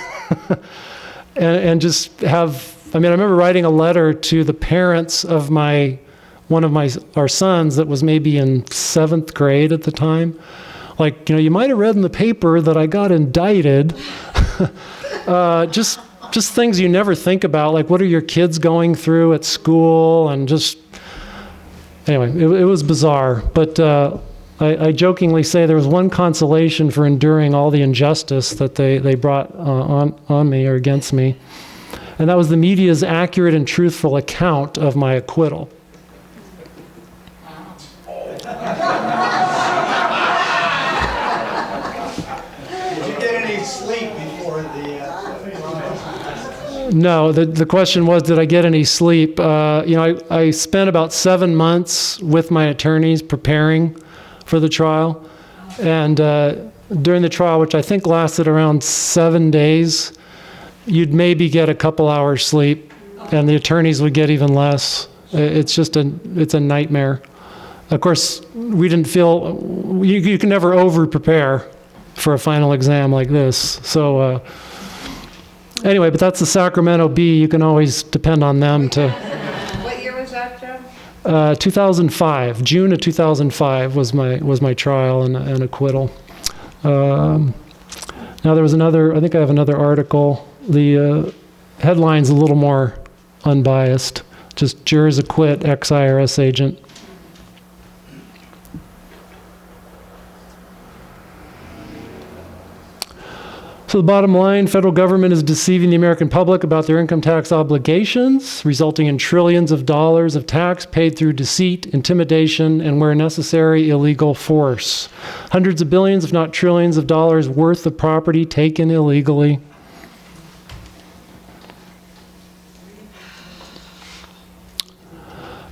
and just have, I remember writing a letter to the parents of one of our sons that was maybe in 7th grade at the time. Like, you might have read in the paper that I got indicted. Just things you never think about, like what are your kids going through at school, and just, anyway, it was bizarre. But I jokingly say there was one consolation for enduring all the injustice that they brought on me or against me, and that was the media's accurate and truthful account of my acquittal. Did you get any sleep before the... No, the question was, did I get any sleep? I spent about 7 months with my attorneys preparing for the trial. And during the trial, which I think lasted around 7 days, you'd maybe get a couple hours sleep, and the attorneys would get even less. It's a nightmare. Of course, we didn't feel, you can never over-prepare for a final exam like this. So anyway, but that's the Sacramento Bee. You can always depend on them to... What year was that, Joe? 2005. June of 2005 was my trial and acquittal. Now there was another, I think I have another article. The headline's a little more unbiased. Just jurors acquit ex-IRS agent. So the bottom line, federal government is deceiving the American public about their income tax obligations, resulting in trillions of dollars of tax paid through deceit, intimidation, and where necessary, illegal force. Hundreds of billions, if not trillions of dollars worth of property taken illegally.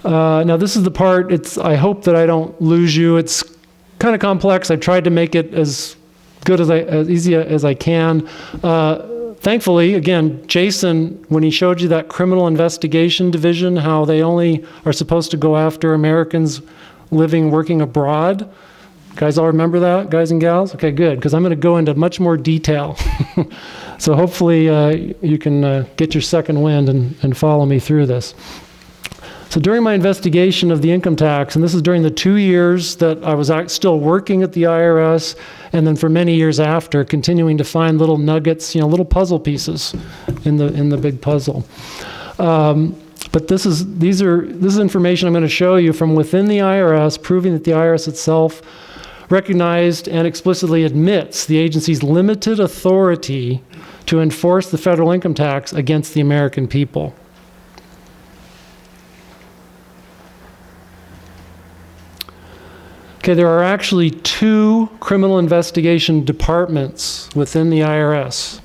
Now this is the part, I hope that I don't lose you. It's kind of complex. I tried to make it as good as easy as I can. Thankfully, again, Jason, when he showed you that criminal investigation division, how they only are supposed to go after Americans working abroad. Guys all remember that, guys and gals? Okay, good, because I'm going to go into much more detail. So hopefully you can get your second wind and follow me through this. So during my investigation of the income tax, and this is during the 2 years that I was still working at the IRS, and then for many years after, continuing to find little nuggets, little puzzle pieces in the big puzzle. But this is information I'm going to show you from within the IRS, proving that the IRS itself recognized and explicitly admits the agency's limited authority to enforce the federal income tax against the American people. Okay, there are actually 2 criminal investigation departments within the IRS.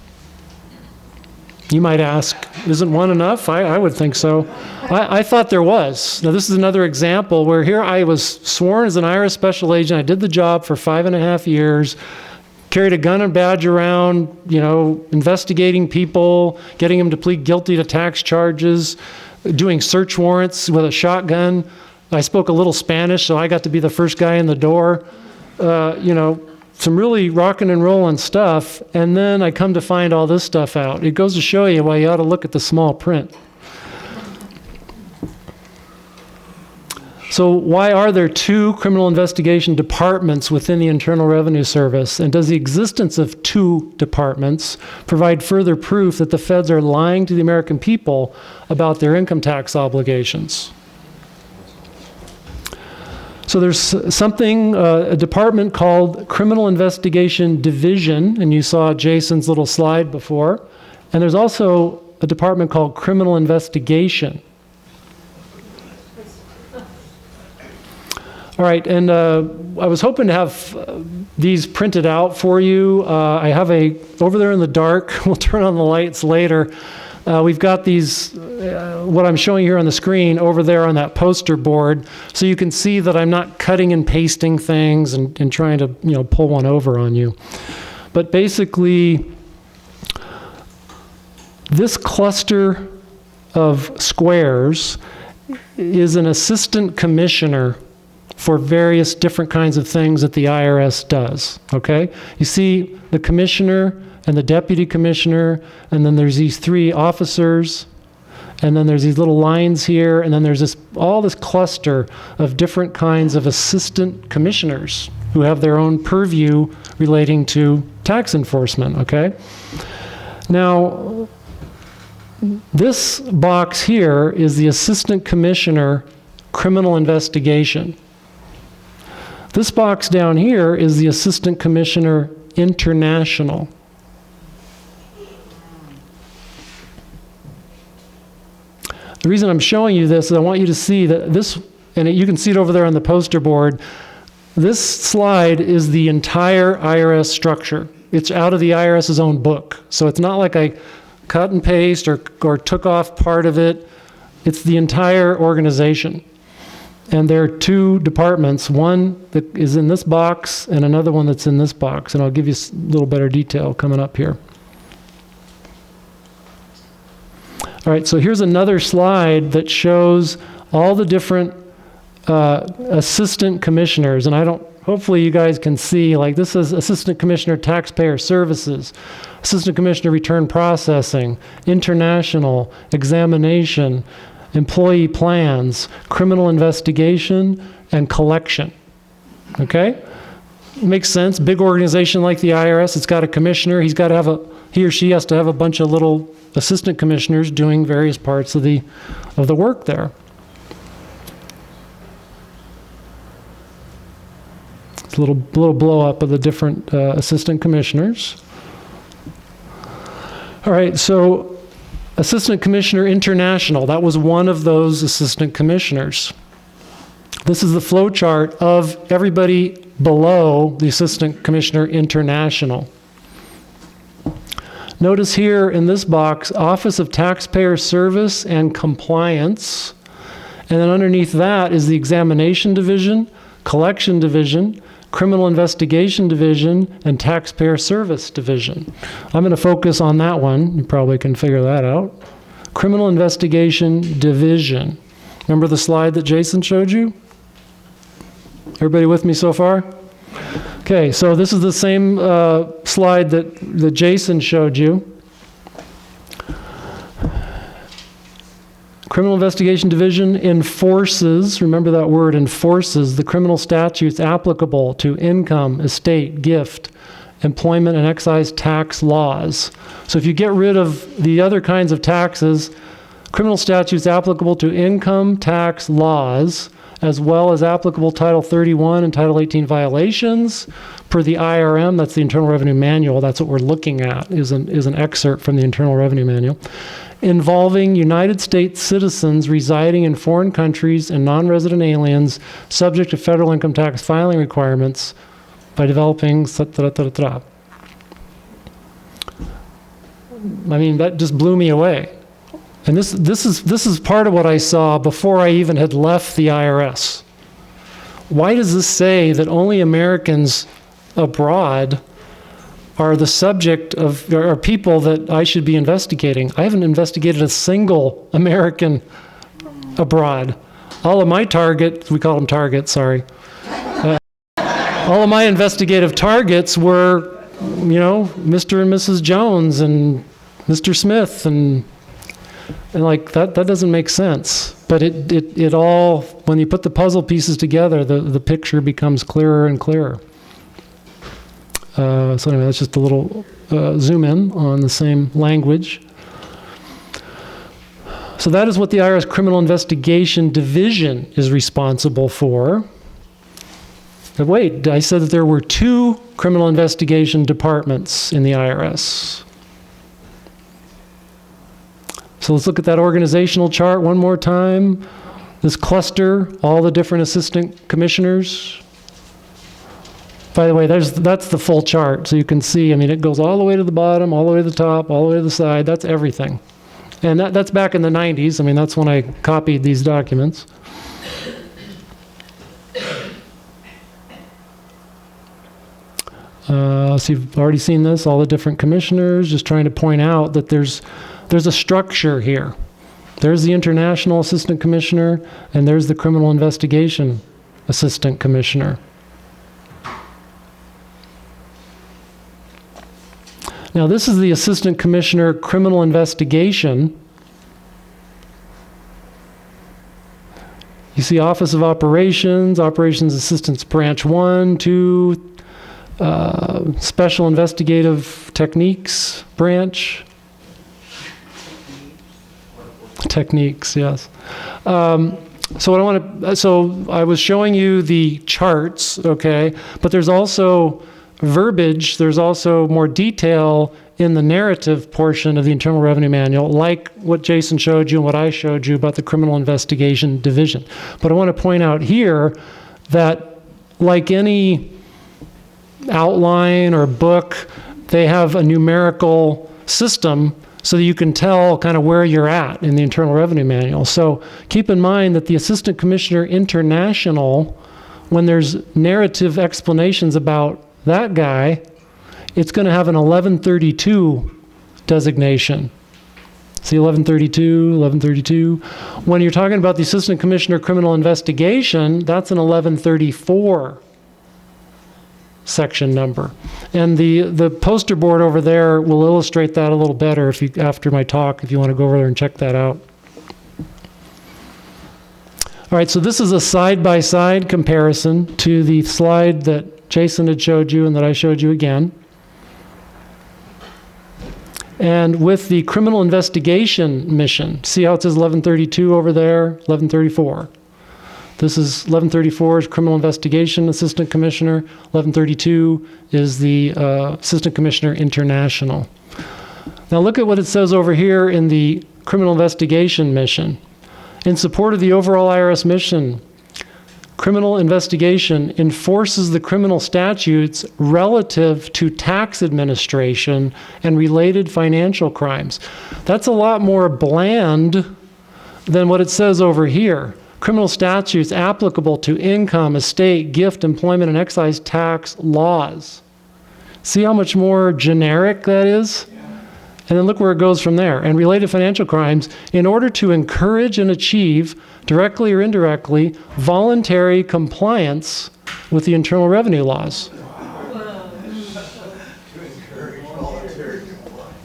You might ask, isn't one enough? I would think so. I thought there was. Now this is another example where here I was sworn as an IRS special agent. I did the job for 5.5 years, carried a gun and badge around, investigating people, getting them to plead guilty to tax charges, doing search warrants with a shotgun. I spoke a little Spanish, so I got to be the first guy in the door. Some really rocking and rolling stuff, and then I come to find all this stuff out. It goes to show you why you ought to look at the small print. So why are there 2 criminal investigation departments within the Internal Revenue Service? And does the existence of 2 departments provide further proof that the feds are lying to the American people about their income tax obligations? So there's something, a department called Criminal Investigation Division, and you saw Jason's little slide before. And there's also a department called Criminal Investigation. All right, and I was hoping to have these printed out for you. I have over there in the dark, we'll turn on the lights later. We've got these, what I'm showing here on the screen, over there on that poster board, so you can see that I'm not cutting and pasting things and trying to pull one over on you. But basically, this cluster of squares is an assistant commissioner for various different kinds of things that the IRS does, okay? You see the commissioner and the deputy commissioner, and then there's these 3 officers, and then there's these little lines here, and then there's all this cluster of different kinds of assistant commissioners who have their own purview relating to tax enforcement, okay? Now, this box here is the Assistant Commissioner Criminal Investigation. This box down here is the Assistant Commissioner International. The reason I'm showing you this is I want you to see that this, and you can see it over there on the poster board, this slide is the entire IRS structure. It's out of the IRS's own book. So it's not like I cut and paste or took off part of it. It's the entire organization. And there are two departments, one that is in this box and another one that's in this box. And I'll give you a little better detail coming up here. All right, so here's another slide that shows all the different assistant commissioners. And hopefully you guys can see, like this is Assistant Commissioner Taxpayer Services, Assistant Commissioner Return Processing, International, Examination, Employee Plans, Criminal Investigation, and Collection. Okay? Makes sense. Big organization like the IRS, it's got a commissioner. He or she has to have a bunch of little assistant commissioners doing various parts of the work there. It's a little blow up of the different assistant commissioners. All right, so Assistant Commissioner International, that was one of those assistant commissioners. This is the flow chart of everybody below the Assistant Commissioner International. Notice here in this box, Office of Taxpayer Service and Compliance. And then underneath that is the Examination Division, Collection Division, Criminal Investigation Division, and Taxpayer Service Division. I'm going to focus on that one. You probably can figure that out. Criminal Investigation Division. Remember the slide that Jason showed you? Everybody with me so far? Okay, so this is the same slide that Jason showed you. Criminal Investigation Division enforces, remember that word, enforces the criminal statutes applicable to income, estate, gift, employment, and excise tax laws. So if you get rid of the other kinds of taxes, criminal statutes applicable to income tax laws, as well as applicable Title 31 and Title 18 violations per the IRM, that's the Internal Revenue Manual, that's what we're looking at, is an excerpt from the Internal Revenue Manual, involving United States citizens residing in foreign countries and non-resident aliens subject to federal income tax filing requirements by developing I mean, that just blew me away. And this is part of what I saw before I even had left the IRS. Why does this say that only Americans abroad are the subject of, are people that I should be investigating? I haven't investigated a single American abroad. All of my targets, we call them targets, sorry. All of my investigative targets were, Mr. and Mrs. Jones and Mr. Smith and like that doesn't make sense. But it all, when you put the puzzle pieces together, the picture becomes clearer and clearer. So anyway, that's just a little zoom in on the same language. So that is what the IRS Criminal Investigation Division is responsible for. But wait, I said that there were two criminal investigation departments in the IRS. So let's look at that organizational chart one more time. This cluster, all the different assistant commissioners. By the way, that's the full chart. So you can see, it goes all the way to the bottom, all the way to the top, all the way to the side. That's everything. And that's back in the 90s. That's when I copied these documents. So you've already seen this, all the different commissioners, just trying to point out that there's a structure here. There's the International Assistant Commissioner, and there's the Criminal Investigation Assistant Commissioner. Now this is the Assistant Commissioner Criminal Investigation. You see Office of Operations, Operations Assistance Branch 1, 2, Special Investigative Techniques Branch. Techniques, yes. So I was showing you the charts, okay, but there's also verbiage, there's also more detail in the narrative portion of the Internal Revenue Manual, like what Jason showed you and what I showed you about the Criminal Investigation Division. But I want to point out here that, like any outline or book, they have a numerical system so that you can tell kind of where you're at in the Internal Revenue Manual. So keep in mind that the Assistant Commissioner International, when there's narrative explanations about that guy, it's going to have an 1132 designation. See 1132, 1132. When you're talking about the Assistant Commissioner Criminal Investigation, that's an 1134 section number. And the poster board over there will illustrate that a little better if you, after my talk, if you want to go over there and check that out. All right, so this is a side-by-side comparison to the slide that Jason had showed you and that I showed you again. And with the criminal investigation mission, see how it says 1132 over there, 1134. This is 1134 is Criminal Investigation Assistant Commissioner. 1132 is the Assistant Commissioner International. Now look at what it says over here in the Criminal Investigation Mission. In support of the overall IRS mission, criminal investigation enforces the criminal statutes relative to tax administration and related financial crimes. That's a lot more bland than what it says over here. Criminal statutes applicable to income, estate, gift, employment, and excise tax laws. See how much more generic that is? And then look where it goes from there. And related financial crimes, in order to encourage and achieve, directly or indirectly, voluntary compliance with the Internal Revenue laws.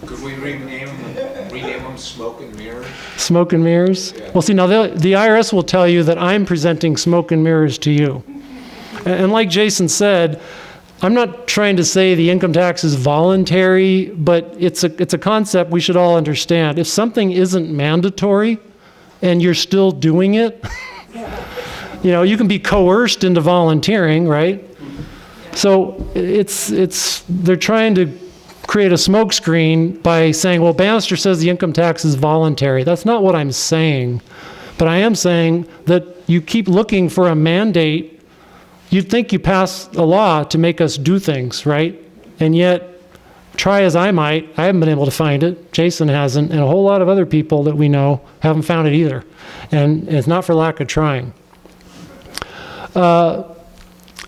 Could we rename them Smoke and Mirrors? Smoke and mirrors? Yeah. Well, see, now the IRS will tell you that I'm presenting smoke and mirrors to you. And like Jason said, I'm not trying to say the income tax is voluntary, but it's a concept we should all understand. If something isn't mandatory and you're still doing it, you can be coerced into volunteering, right? So they're trying to create a smokescreen by saying, well, Banister says the income tax is voluntary. That's not what I'm saying. But I am saying that you keep looking for a mandate. You'd think you pass a law to make us do things, right? And yet, try as I might, I haven't been able to find it. Jason hasn't, and a whole lot of other people that we know haven't found it either. And it's not for lack of trying.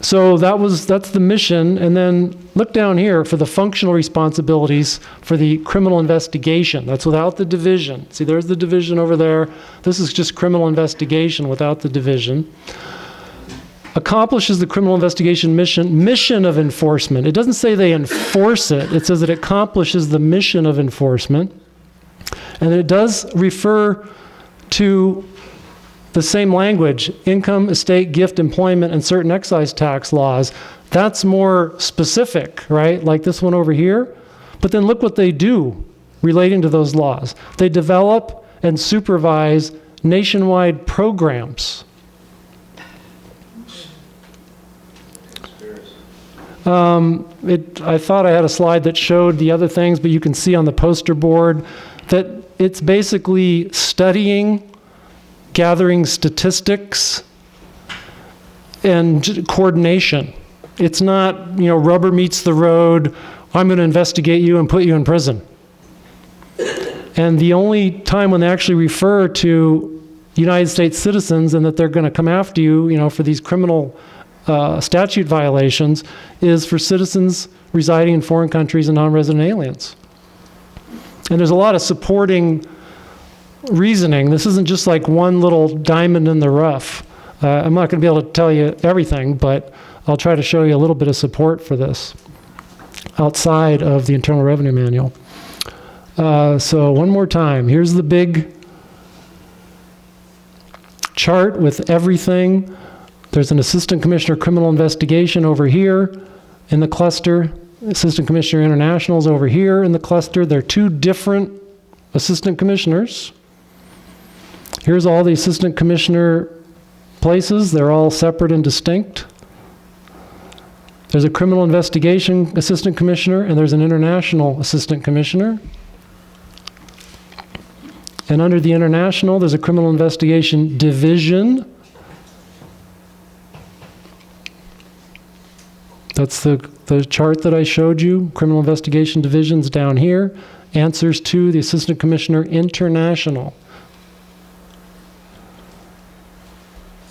So that's the mission. And then look down here for the functional responsibilities for the criminal investigation. That's without the division. See, there's the division over there. This is just criminal investigation without the division. Accomplishes the criminal investigation mission of enforcement. It doesn't say they enforce it. It says it accomplishes the mission of enforcement. And it does refer to the same language, income, estate, gift, employment, and certain excise tax laws. That's more specific, right? Like this one over here. But then look what they do relating to those laws. They develop and supervise nationwide programs. I thought I had a slide that showed the other things, but you can see on the poster board that it's basically studying, gathering statistics, and coordination. It's not, rubber meets the road, I'm going to investigate you and put you in prison. And the only time when they actually refer to United States citizens and that they're going to come after you, for these criminal statute violations is for citizens residing in foreign countries and non-resident aliens. And there's a lot of supporting reasoning. This isn't just like one little diamond in the rough. I'm not going to be able to tell you everything, but I'll try to show you a little bit of support for this outside of the Internal Revenue Manual. So one more time, here's the big chart with everything. There's an assistant commissioner criminal investigation over here in the cluster. Assistant commissioner internationals over here in the cluster. They're two different assistant commissioners. Here's all the assistant commissioner places. They're all separate and distinct. There's a criminal investigation assistant commissioner, and there's an international assistant commissioner. And under the international, there's a criminal investigation division. That's the chart that I showed you. Criminal investigation division's down here. Answers to the assistant commissioner international.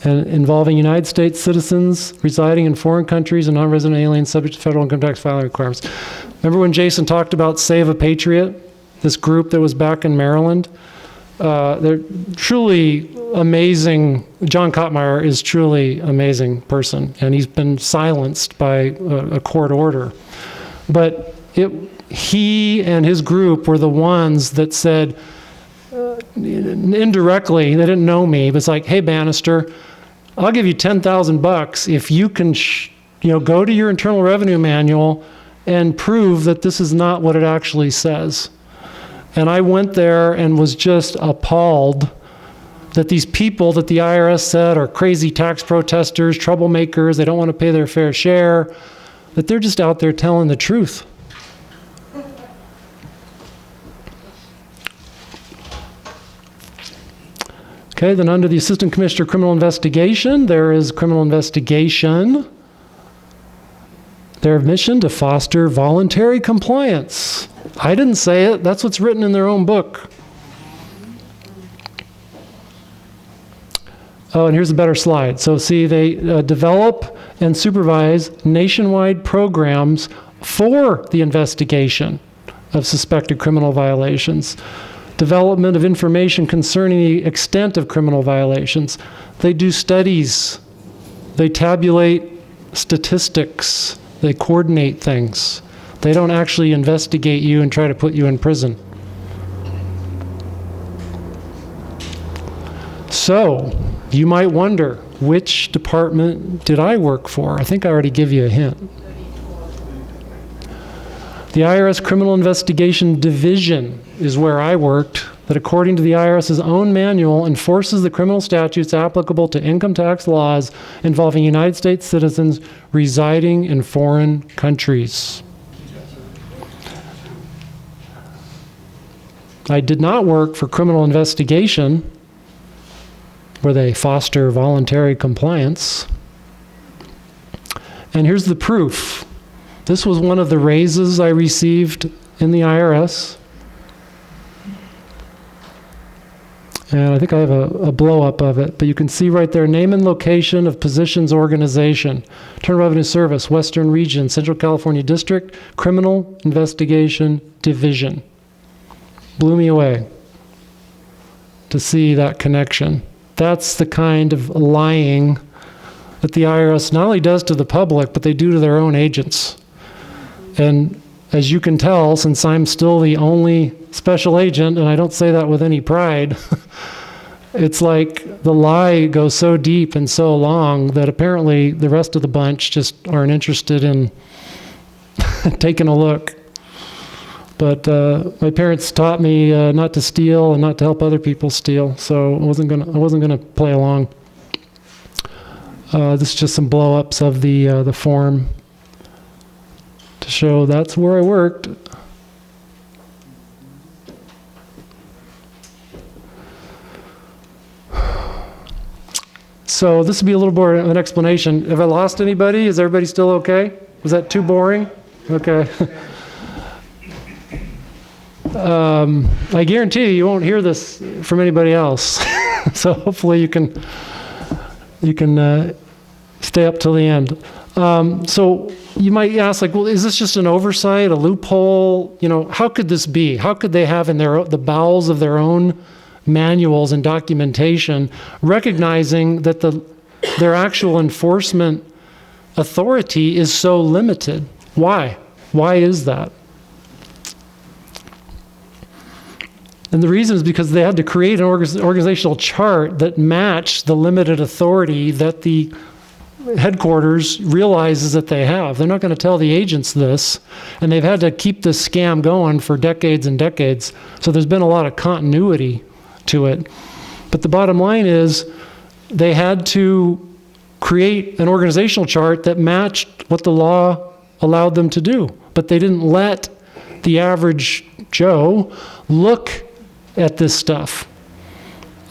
And involving United States citizens residing in foreign countries and non-resident aliens subject to federal income tax filing requirements. Remember when Jason talked about Save a Patriot? This group that was back in Maryland? They're truly amazing. John Kottmeyer is truly amazing person, and he's been silenced by a court order. But he and his group were the ones that said, indirectly, they didn't know me, but it's like, hey, Banister, I'll give you $10,000 if you can go to your Internal Revenue Manual and prove that this is not what it actually says. And I went there and was just appalled that these people that the IRS said are crazy tax protesters, troublemakers, they don't want to pay their fair share, that they're just out there telling the truth. Okay, then under the Assistant Commissioner Criminal Investigation, there is criminal investigation. Their mission to foster voluntary compliance. I didn't say it. That's what's written in their own book. Oh, and here's a better slide. So see, they develop and supervise nationwide programs for the investigation of suspected criminal violations. Development of information concerning the extent of criminal violations. They do studies. They tabulate statistics. They coordinate things. They don't actually investigate you and try to put you in prison. So, you might wonder, which department did I work for? I think I already gave you a hint. The IRS Criminal Investigation Division is where I worked, that according to the IRS's own manual enforces the criminal statutes applicable to income tax laws involving United States citizens residing in foreign countries. I did not work for criminal investigation, where they foster voluntary compliance. And here's the proof. This was one of the raises I received in the IRS. And I think I have a blow-up of it, but you can see right there, name and location of positions organization. Internal Revenue Service, Western Region, Central California District, Criminal Investigation Division. Blew me away to see that connection. That's the kind of lying that the IRS not only does to the public, but they do to their own agents. And as you can tell, since I'm still the only special agent, and I don't say that with any pride, it's like the lie goes so deep and so long that apparently the rest of the bunch just aren't interested in taking a look. But my parents taught me not to steal and not to help other people steal, so I wasn't gonna play along. This is just some blow-ups of the form to show that's where I worked. So this will be a little more of an explanation. Have I lost anybody? Is everybody still okay? Was that too boring? Okay. I guarantee you won't hear this from anybody else. So hopefully you can stay up till the end. So you might ask, like, well, is this just an oversight, a loophole? You know, how could this be? How could they have in the bowels of their own manuals and documentation, recognizing that their actual enforcement authority is so limited? Why? Why is that? And the reason is because they had to create an organizational chart that matched the limited authority that the headquarters realizes that they have. They're not going to tell the agents this, and they've had to keep this scam going for decades and decades. So there's been a lot of continuity to it. But the bottom line is they had to create an organizational chart that matched what the law allowed them to do. But they didn't let the average Joe look at this stuff.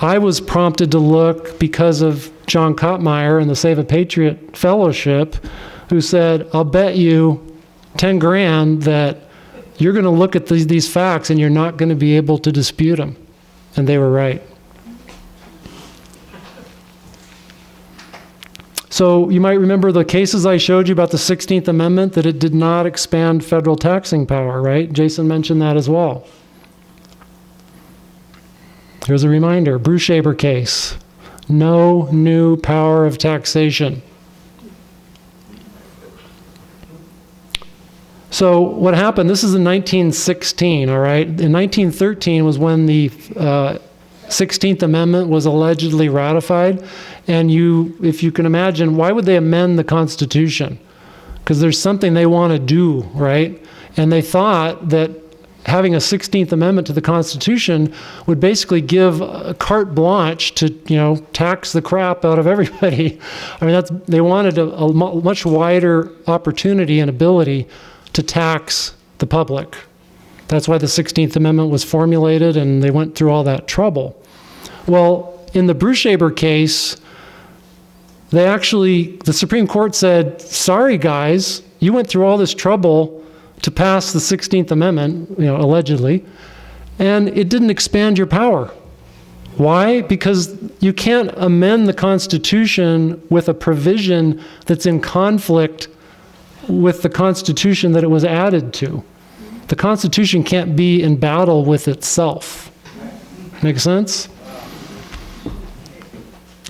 I was prompted to look because of John Kottmeyer and the Save a Patriot Fellowship, who said, I'll bet you 10 grand that you're going to look at these facts and you're not going to be able to dispute them. And they were right. So you might remember the cases I showed you about the 16th Amendment, that it did not expand federal taxing power, right? Jason mentioned that as well. Here's a reminder, Bruchaber case. No new power of taxation. So what happened, this is in 1916, all right? In 1913 was when the 16th Amendment was allegedly ratified. And if you can imagine, why would they amend the Constitution? Because there's something they want to do, right? And they thought that having a 16th Amendment to the Constitution would basically give a carte blanche to, tax the crap out of everybody. I mean, they wanted a much wider opportunity and ability to tax the public. That's why the 16th Amendment was formulated, and they went through all that trouble. Well, in the Bruchaber case, the Supreme Court said, sorry guys, you went through all this trouble to pass the 16th Amendment, allegedly, and it didn't expand your power. Why? Because you can't amend the Constitution with a provision that's in conflict with the Constitution that it was added to. The Constitution can't be in battle with itself. Make sense?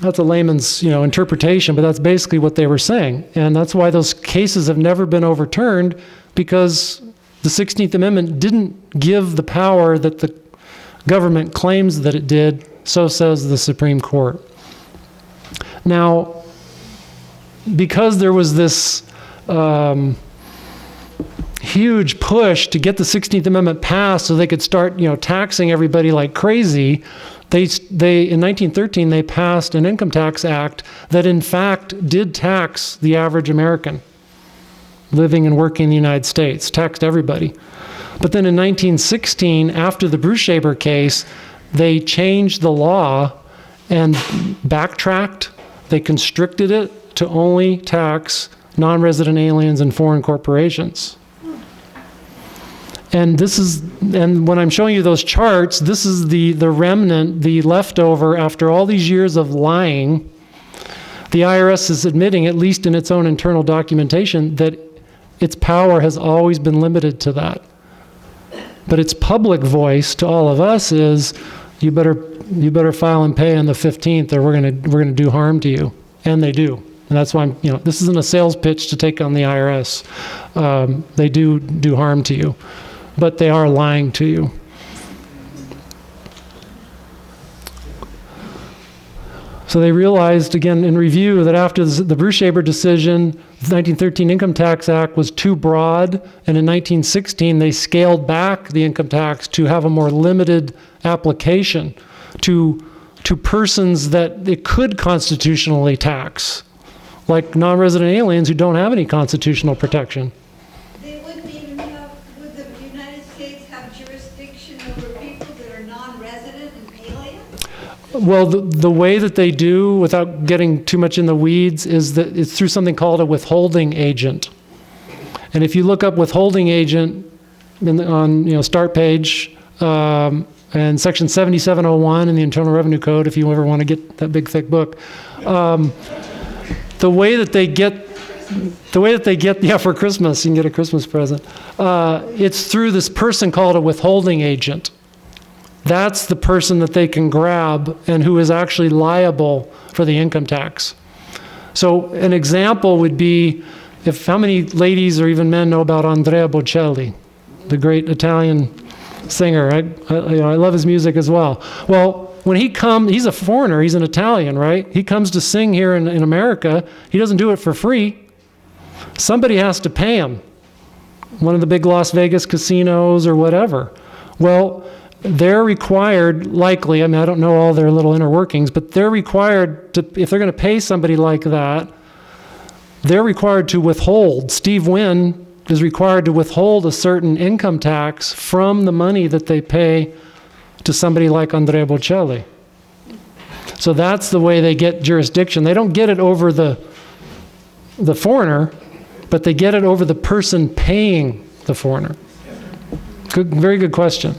That's a layman's, interpretation, but that's basically what they were saying. And that's why those cases have never been overturned, because the 16th Amendment didn't give the power that the government claims that it did, so says the Supreme Court. Now, because there was this huge push to get the 16th Amendment passed so they could start, taxing everybody like crazy, They in 1913, they passed an income tax act that in fact did tax the average American living and working in the United States, taxed everybody. But then in 1916, after the Bruchaber case, they changed the law and backtracked. They constricted it to only tax non-resident aliens and foreign corporations. And when I'm showing you those charts, this is the remnant, the leftover after all these years of lying. The IRS is admitting, at least in its own internal documentation, that its power has always been limited to that. But its public voice to all of us is, you better file and pay on the 15th, or we're gonna do harm to you, and they do. And that's why this isn't a sales pitch to take on the IRS. They do harm to you, but they are lying to you. So they realized, again, in review, that after the Bruchaber decision, the 1913 Income Tax Act was too broad, and in 1916 they scaled back the income tax to have a more limited application to persons that it could constitutionally tax, like non-resident aliens who don't have any constitutional protection. They wouldn't even have, would the United States have jurisdiction over people that are non-resident and alien? Well, the way that they do, without getting too much in the weeds, is that it's through something called a withholding agent. And if you look up withholding agent on start page, and section 7701 in the Internal Revenue Code, if you ever want to get that big thick book, the way that they get, yeah, for Christmas, you can get a Christmas present. It's through this person called a withholding agent. That's the person that they can grab and who is actually liable for the income tax. So an example would be, how many ladies or even men know about Andrea Bocelli, the great Italian singer. I love his music as well. Well, when he comes, he's a foreigner. He's an Italian, right? He comes to sing here in America. He doesn't do it for free. Somebody has to pay him. One of the big Las Vegas casinos or whatever. Well, they're required, likely, I mean, I don't know all their little inner workings, but they're required to, if they're going to pay somebody like that, they're required to withhold. Steve Wynn is required to withhold a certain income tax from the money that they pay to somebody like Andrea Bocelli. So that's the way they get jurisdiction. They don't get it over the foreigner, but they get it over the person paying the foreigner. Good, very good question.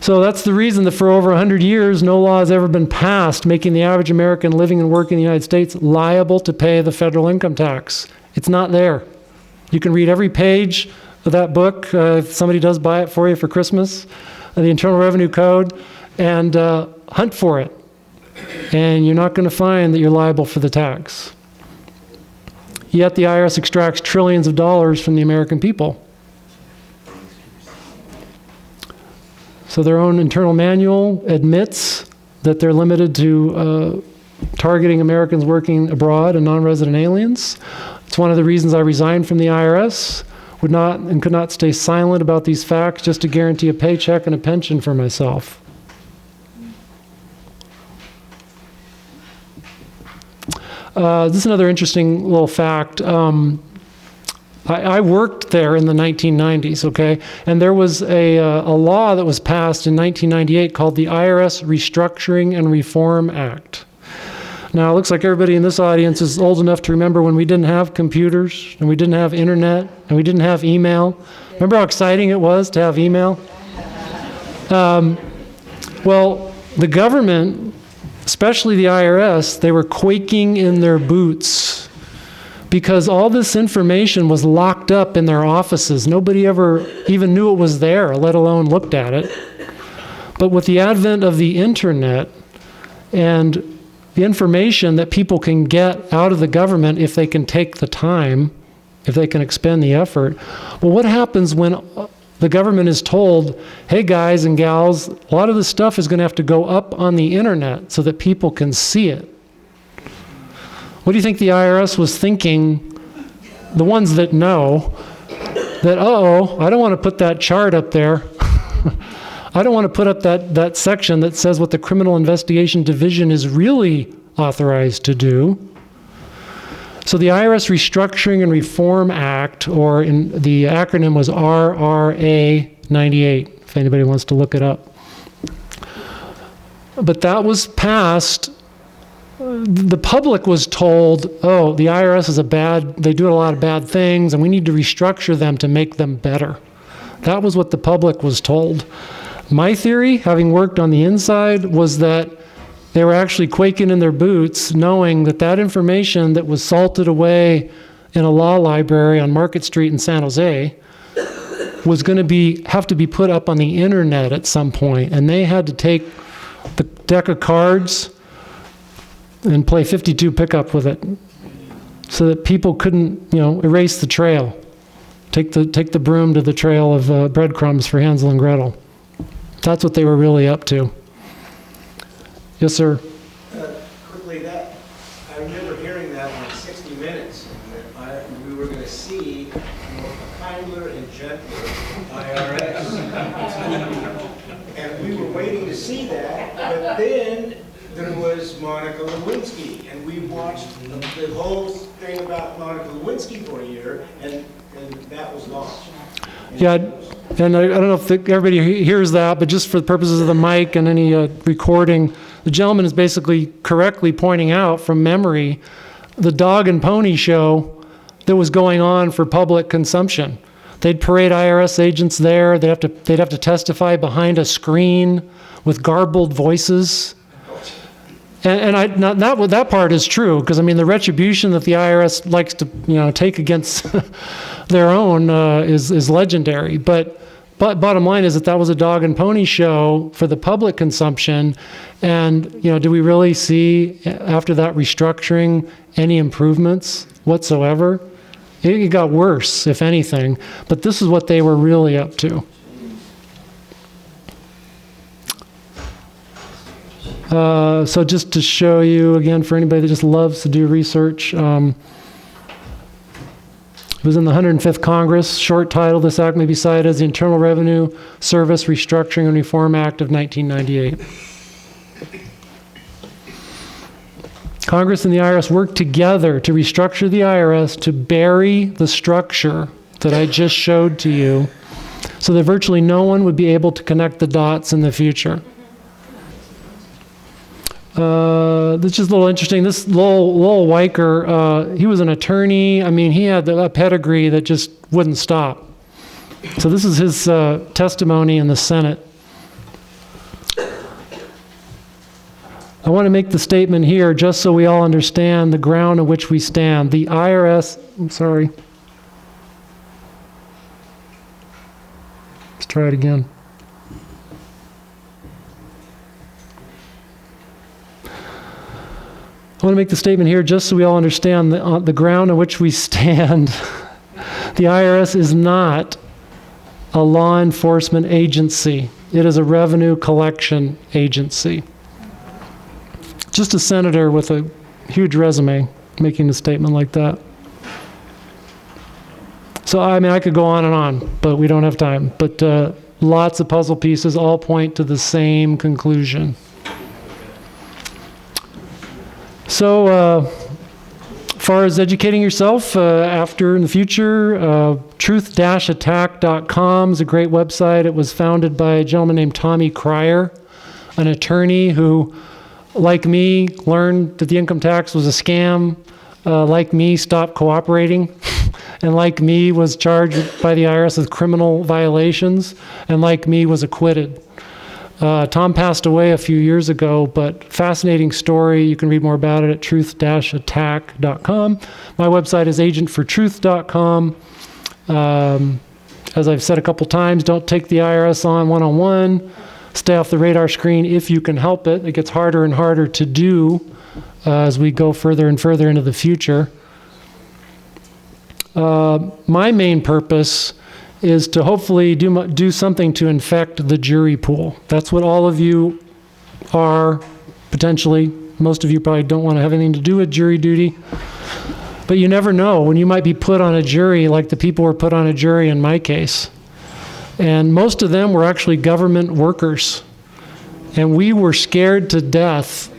So that's the reason that for over 100 years, no law has ever been passed making the average American living and working in the United States liable to pay the federal income tax. It's not there. You can read every page of that book, if somebody does buy it for you for Christmas, the Internal Revenue Code, and hunt for it. And you're not going to find that you're liable for the tax. Yet the IRS extracts trillions of dollars from the American people. So their own internal manual admits that they're limited to targeting Americans working abroad and non-resident aliens. It's one of the reasons I resigned from the IRS, would not and could not stay silent about these facts just to guarantee a paycheck and a pension for myself. This is another interesting little fact. I worked there in the 1990s, okay? And there was a law that was passed in 1998 called the IRS Restructuring and Reform Act. Now, it looks like everybody in this audience is old enough to remember when we didn't have computers, and we didn't have internet, and we didn't have email. Remember how exciting it was to have email? Well, the government, especially the IRS, they were quaking in their boots because all this information was locked up in their offices. Nobody ever even knew it was there, let alone looked at it. But with the advent of the internet and the information that people can get out of the government if they can take the time, if they can expend the effort, well, what happens when the government is told, hey guys and gals, a lot of this stuff is going to have to go up on the internet so that people can see it? What do you think the IRS was thinking, the ones that know, that, uh-oh, I don't want to put that chart up there. I don't want to put up that section that says what the Criminal Investigation Division is really authorized to do. So the IRS Restructuring and Reform Act, or the acronym was RRA 98, if anybody wants to look it up. But that was passed. The public was told, oh, the IRS is they do a lot of bad things, and we need to restructure them to make them better. That was what the public was told. My theory, having worked on the inside, was that they were actually quaking in their boots, knowing that that information that was salted away in a law library on Market Street in San Jose was going to have to be put up on the internet at some point, and they had to take the deck of cards and play 52 pickup with it, so that people couldn't, erase the trail, take the broom to the trail of breadcrumbs for Hansel and Gretel. That's what they were really up to. Yes, sir. Quickly, I remember hearing that on 60 Minutes. We were going to see a kinder and gentler IRS. And we were waiting to see that, but then there was Monica Lewinsky, and we watched the whole thing about Monica Lewinsky for a year, and that was lost. Yeah, and I don't know if everybody hears that, but just for the purposes of the mic and any recording, the gentleman is basically correctly pointing out from memory the dog and pony show that was going on for public consumption. They'd parade IRS agents there. They'd have to testify behind a screen with garbled voices. And that part is true, because the retribution that the IRS likes to take against their own is legendary. But bottom line is that was a dog and pony show for the public consumption. And do we really see after that restructuring any improvements whatsoever? It got worse, if anything, but this is what they were really up to. So just to show you, again, for anybody that just loves to do research, it was in the 105th Congress. Short title, this act may be cited as the Internal Revenue Service Restructuring and Reform Act of 1998. Congress and the IRS worked together to restructure the IRS to bury the structure that I just showed to you so that virtually no one would be able to connect the dots in the future. This is just a little interesting. This Lowell Weicker, he was an attorney. I mean, he had a pedigree that just wouldn't stop. So this is his testimony in the Senate. I want to make the statement here just so we all understand the ground on which we stand. The IRS, I'm sorry. Let's try it again. I want to make the statement here just so we all understand the ground on which we stand. The IRS is not a law enforcement agency. It is a revenue collection agency. Just a senator with a huge resume making a statement like that. So, I mean, I could go on and on, but we don't have time. But lots of puzzle pieces all point to the same conclusion. So, as far as educating yourself after in the future, truth-attack.com is a great website. It was founded by a gentleman named Tommy Cryer, an attorney who, like me, learned that the income tax was a scam, like me, stopped cooperating, and like me, was charged by the IRS with criminal violations, and like me, was acquitted. Tom passed away a few years ago, but fascinating story. You can read more about it at truth-attack.com. My website is agentfortruth.com. As I've said a couple times, don't take the IRS on one-on-one. Stay off the radar screen if you can help it. It gets harder and harder to do as we go further and further into the future. My main purpose is to hopefully do something to infect the jury pool. That's what all of you are, potentially. Most of you probably don't want to have anything to do with jury duty. But you never know when you might be put on a jury like the people were put on a jury in my case. And most of them were actually government workers. And we were scared to death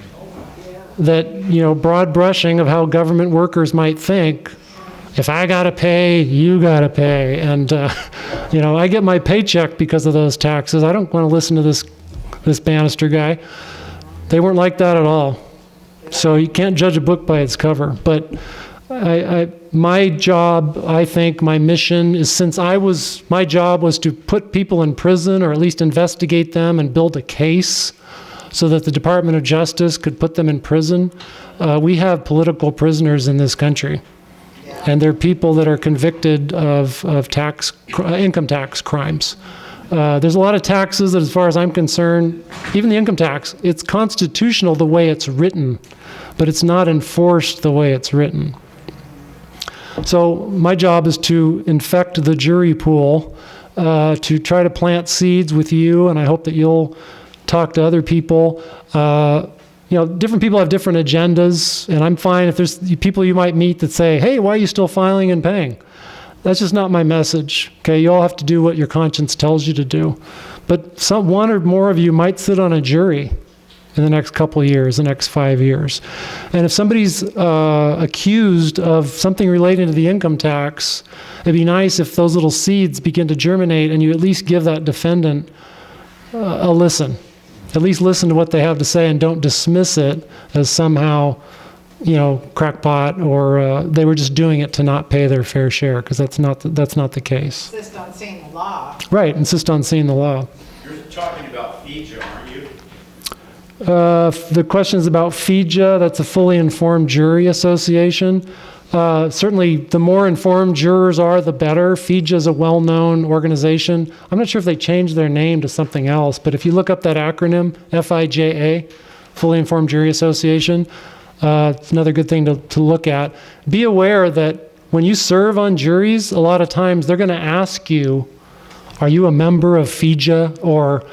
that, broad brushing of how government workers might think. If I got to pay, you got to pay. And, I get my paycheck because of those taxes. I don't want to listen to this Banister guy. They weren't like that at all. So you can't judge a book by its cover. But my job, I think, my mission is my job was to put people in prison or at least investigate them and build a case so that the Department of Justice could put them in prison. We have political prisoners in this country. And they're people that are convicted of income tax crimes. There's a lot of taxes that, as far as I'm concerned, even the income tax, it's constitutional the way it's written, but it's not enforced the way it's written. So my job is to infect the jury pool, to try to plant seeds with you, and I hope that you'll talk to other people. Different people have different agendas, and I'm fine if there's people you might meet that say, hey, why are you still filing and paying? That's just not my message, okay? You all have to do what your conscience tells you to do. But one or more of you might sit on a jury in the next couple of years, the next 5 years. And if somebody's accused of something related to the income tax, it'd be nice if those little seeds begin to germinate and you at least give that defendant a listen. At least listen to what they have to say and don't dismiss it as somehow, crackpot or they were just doing it to not pay their fair share, because that's not the case. Insist on seeing the law. Right, insist on seeing the law. You're talking about FIJA, aren't you? The question is about FIJA. That's a Fully Informed Jury Association. Certainly, the more informed jurors are, the better. FIJA is a well-known organization. I'm not sure if they changed their name to something else, but if you look up that acronym, FIJA, Fully Informed Jury Association, it's another good thing to look at. Be aware that when you serve on juries, a lot of times they're going to ask you, are you a member of FIJA? Or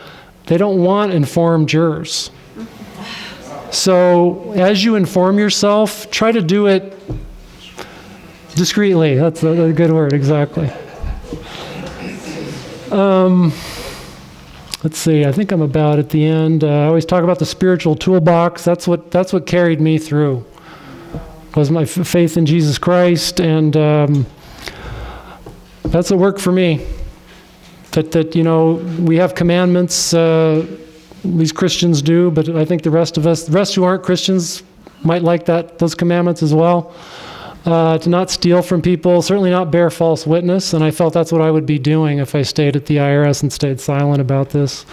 they don't want informed jurors. So as you inform yourself, try to do it discreetly. That's a good word, exactly. Let's see, I think I'm about at the end. I always talk about the spiritual toolbox. That's what carried me through, was my faith in Jesus Christ, and that's what worked for me. That we have commandments, these Christians do, but I think the rest who aren't Christians might like those commandments as well. To not steal from people, certainly not bear false witness, and I felt that's what I would be doing if I stayed at the IRS and stayed silent about this.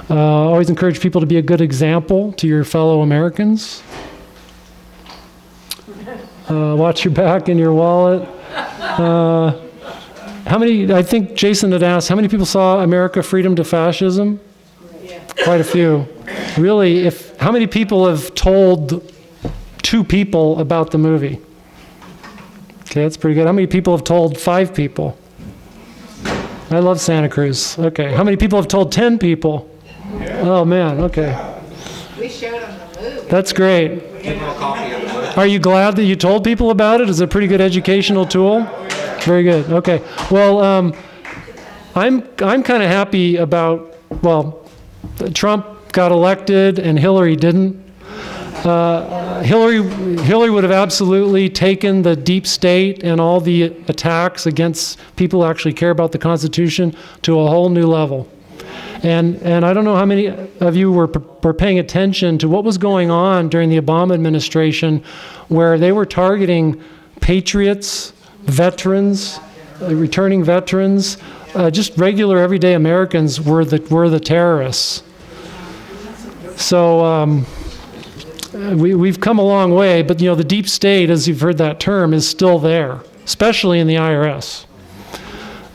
Always encourage people to be a good example to your fellow Americans. Watch your back and your wallet. I think Jason had asked, how many people saw America Freedom to Fascism? Yeah. Quite a few. Really, how many people have told 2 people about the movie? Okay, that's pretty good. How many people have told 5 people? I love Santa Cruz. Okay. How many people have told 10 people? Yeah. Oh, man. Okay. We showed them the movie. That's great. Are you glad that you told people about it? Is it a pretty good educational tool? Very good. Okay. Well, I'm kind of happy about, Trump got elected and Hillary didn't. Hillary would have absolutely taken the deep state and all the attacks against people who actually care about the Constitution to a whole new level. And I don't know how many of you were paying attention to what was going on during the Obama administration, where they were targeting patriots, veterans, returning veterans, just regular everyday Americans were the terrorists. So we've come a long way, but the deep state, as you've heard that term, is still there, especially in the IRS.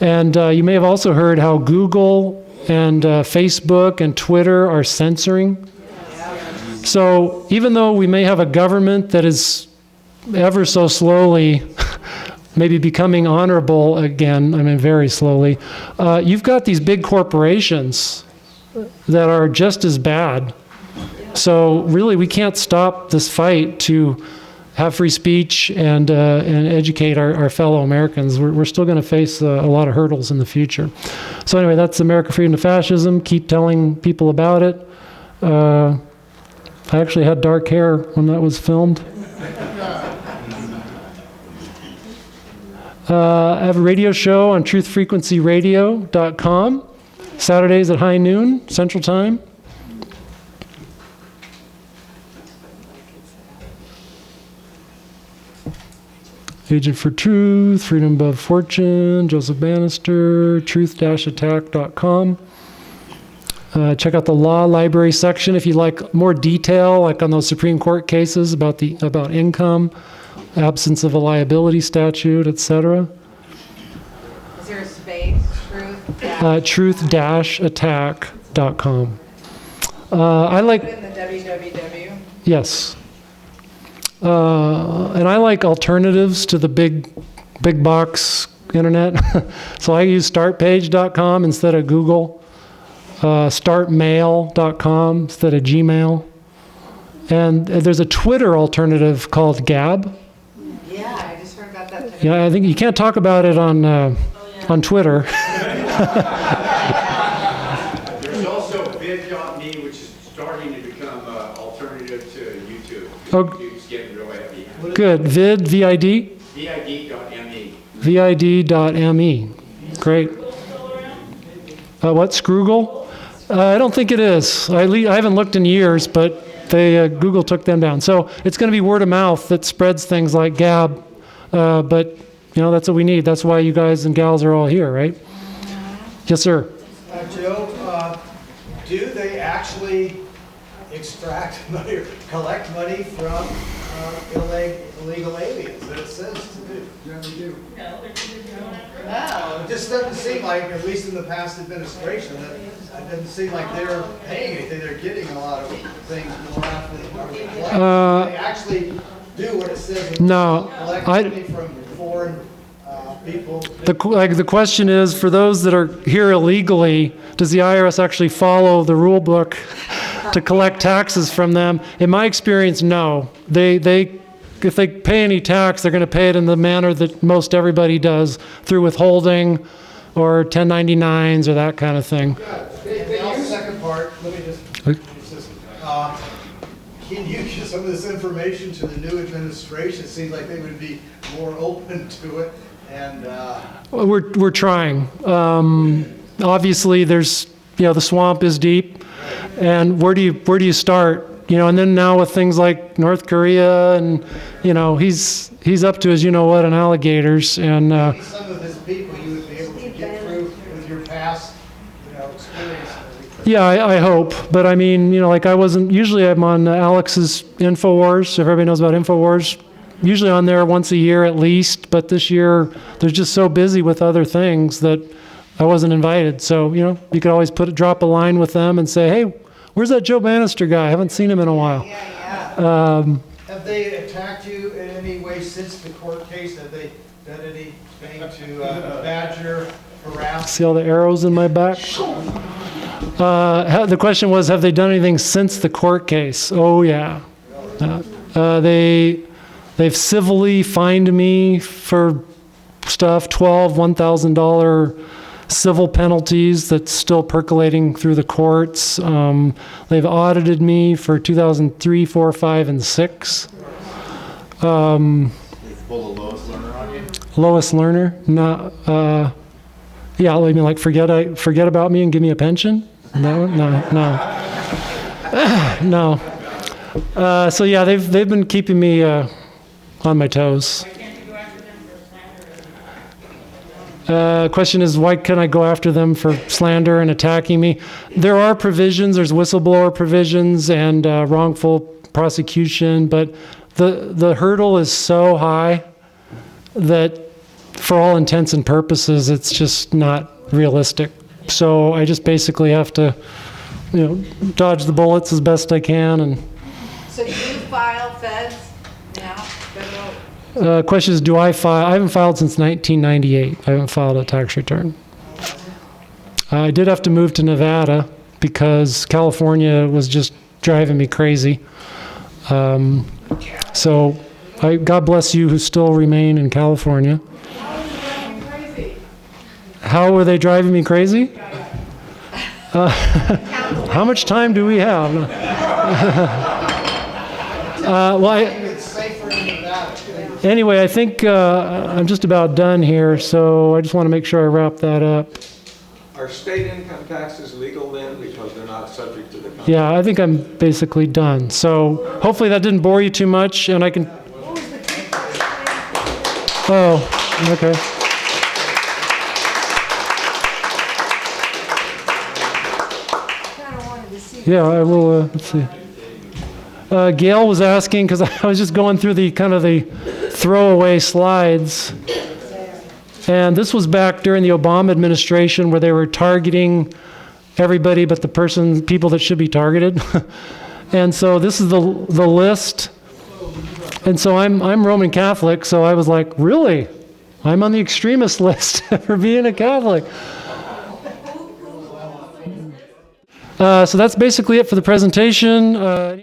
And you may have also heard how Google and Facebook and Twitter are censoring. So even though we may have a government that is ever so slowly maybe becoming honorable again, very slowly, you've got these big corporations that are just as bad. So really, we can't stop this fight to have free speech and educate our fellow Americans. We're still going to face a lot of hurdles in the future. So anyway, that's America Freedom to Fascism. Keep telling people about it. I actually had dark hair when that was filmed. I have a radio show on truthfrequencyradio.com, Saturdays at high noon, Central Time. Agent for Truth, Freedom Above Fortune, Joseph Banister, truth-attack.com. Check out the law library section if you'd like more detail, like on those Supreme Court cases about income, absence of a liability statute, etc. Is there a space? Truth-attack.com. I like. Put in the www. Yes. And I like alternatives to the big box internet. So I use startpage.com instead of Google, startmail.com instead of Gmail. And there's a Twitter alternative called Gab. Yeah, I just heard about that today. Yeah, I think you can't talk about it on Twitter. There's also vid.me, which is starting to become alternative to YouTube. Oh, YouTube's getting real heavy. good. Vid, V-I-D? vid.me. vid.me. Great. What, Scroogle? I don't think it is. I haven't looked in years, but Google took them down. So it's going to be word of mouth that spreads things like Gab. But, that's what we need. That's why you guys and gals are all here, right? Yes, sir. Joe, do they actually extract money or collect money from illegal aliens that it says to do? Yeah, they do. No, it just doesn't seem like, at least in the past administration, that it doesn't seem like they're paying anything. They're getting a lot of things more often than they actually do what it says. No, collect money from foreign people. The question is, for those that are here illegally, does the IRS actually follow the rule book to collect taxes from them? In my experience, no. If they pay any tax, they're going to pay it in the manner that most everybody does, through withholding or 1099s or that kind of thing. The second part, let me just, can you give some of this information to the new administration? It seems like they would be more open to it, and we're trying. Obviously, there's the swamp is deep, and where do you start? And then now with things like North Korea, and he's up to his what in alligators, and some of his people you would be able to get through with your past experience. Yeah, I hope. But I mean, like usually I'm on Alex's InfoWars, if everybody knows about InfoWars. Usually on there once a year at least, but this year they're just so busy with other things that I wasn't invited. So, you could always drop a line with them and say, hey, where's that Joe Banister guy? I haven't seen him in a while. Have they attacked you in any way since the court case? Have they done anything to badger, harass? See all the arrows in my back? The question was, have they done anything since the court case? Oh, yeah. They've civilly fined me for stuff, $1,000 civil penalties that's still percolating through the courts. They've audited me for 2003, 4, 5, and 6. They pulled the lowest learner on you? Lowest learner? No. Yeah, I mean, like forget about me and give me a pension? No. No. So yeah, they've been keeping me on my toes. Question is, why can't I go after them for slander and attacking me? There are provisions. There's whistleblower provisions and wrongful prosecution, but the hurdle is so high that for all intents and purposes, it's just not realistic. So I just basically have to, dodge the bullets as best I can. And So you file feds now? Federal? Question is, do I file? I haven't filed since 1998. I haven't filed a tax return. I did have to move to Nevada because California was just driving me crazy. So God bless you who still remain in California. How were they driving me crazy? How much time do we have? Anyway, I think I'm just about done here, so I just want to make sure I wrap that up. Are state income taxes legal then because they're not subject to the contract? Yeah, I think I'm basically done. So hopefully that didn't bore you too much, and I can... Oh, okay. Yeah, I will, let's see. Gail was asking, because I was just going through the throwaway slides. And this was back during the Obama administration where they were targeting everybody but the people that should be targeted. And so this is the list. And so I'm Roman Catholic, so I was like, really? I'm on the extremist list for being a Catholic. So that's basically it for the presentation.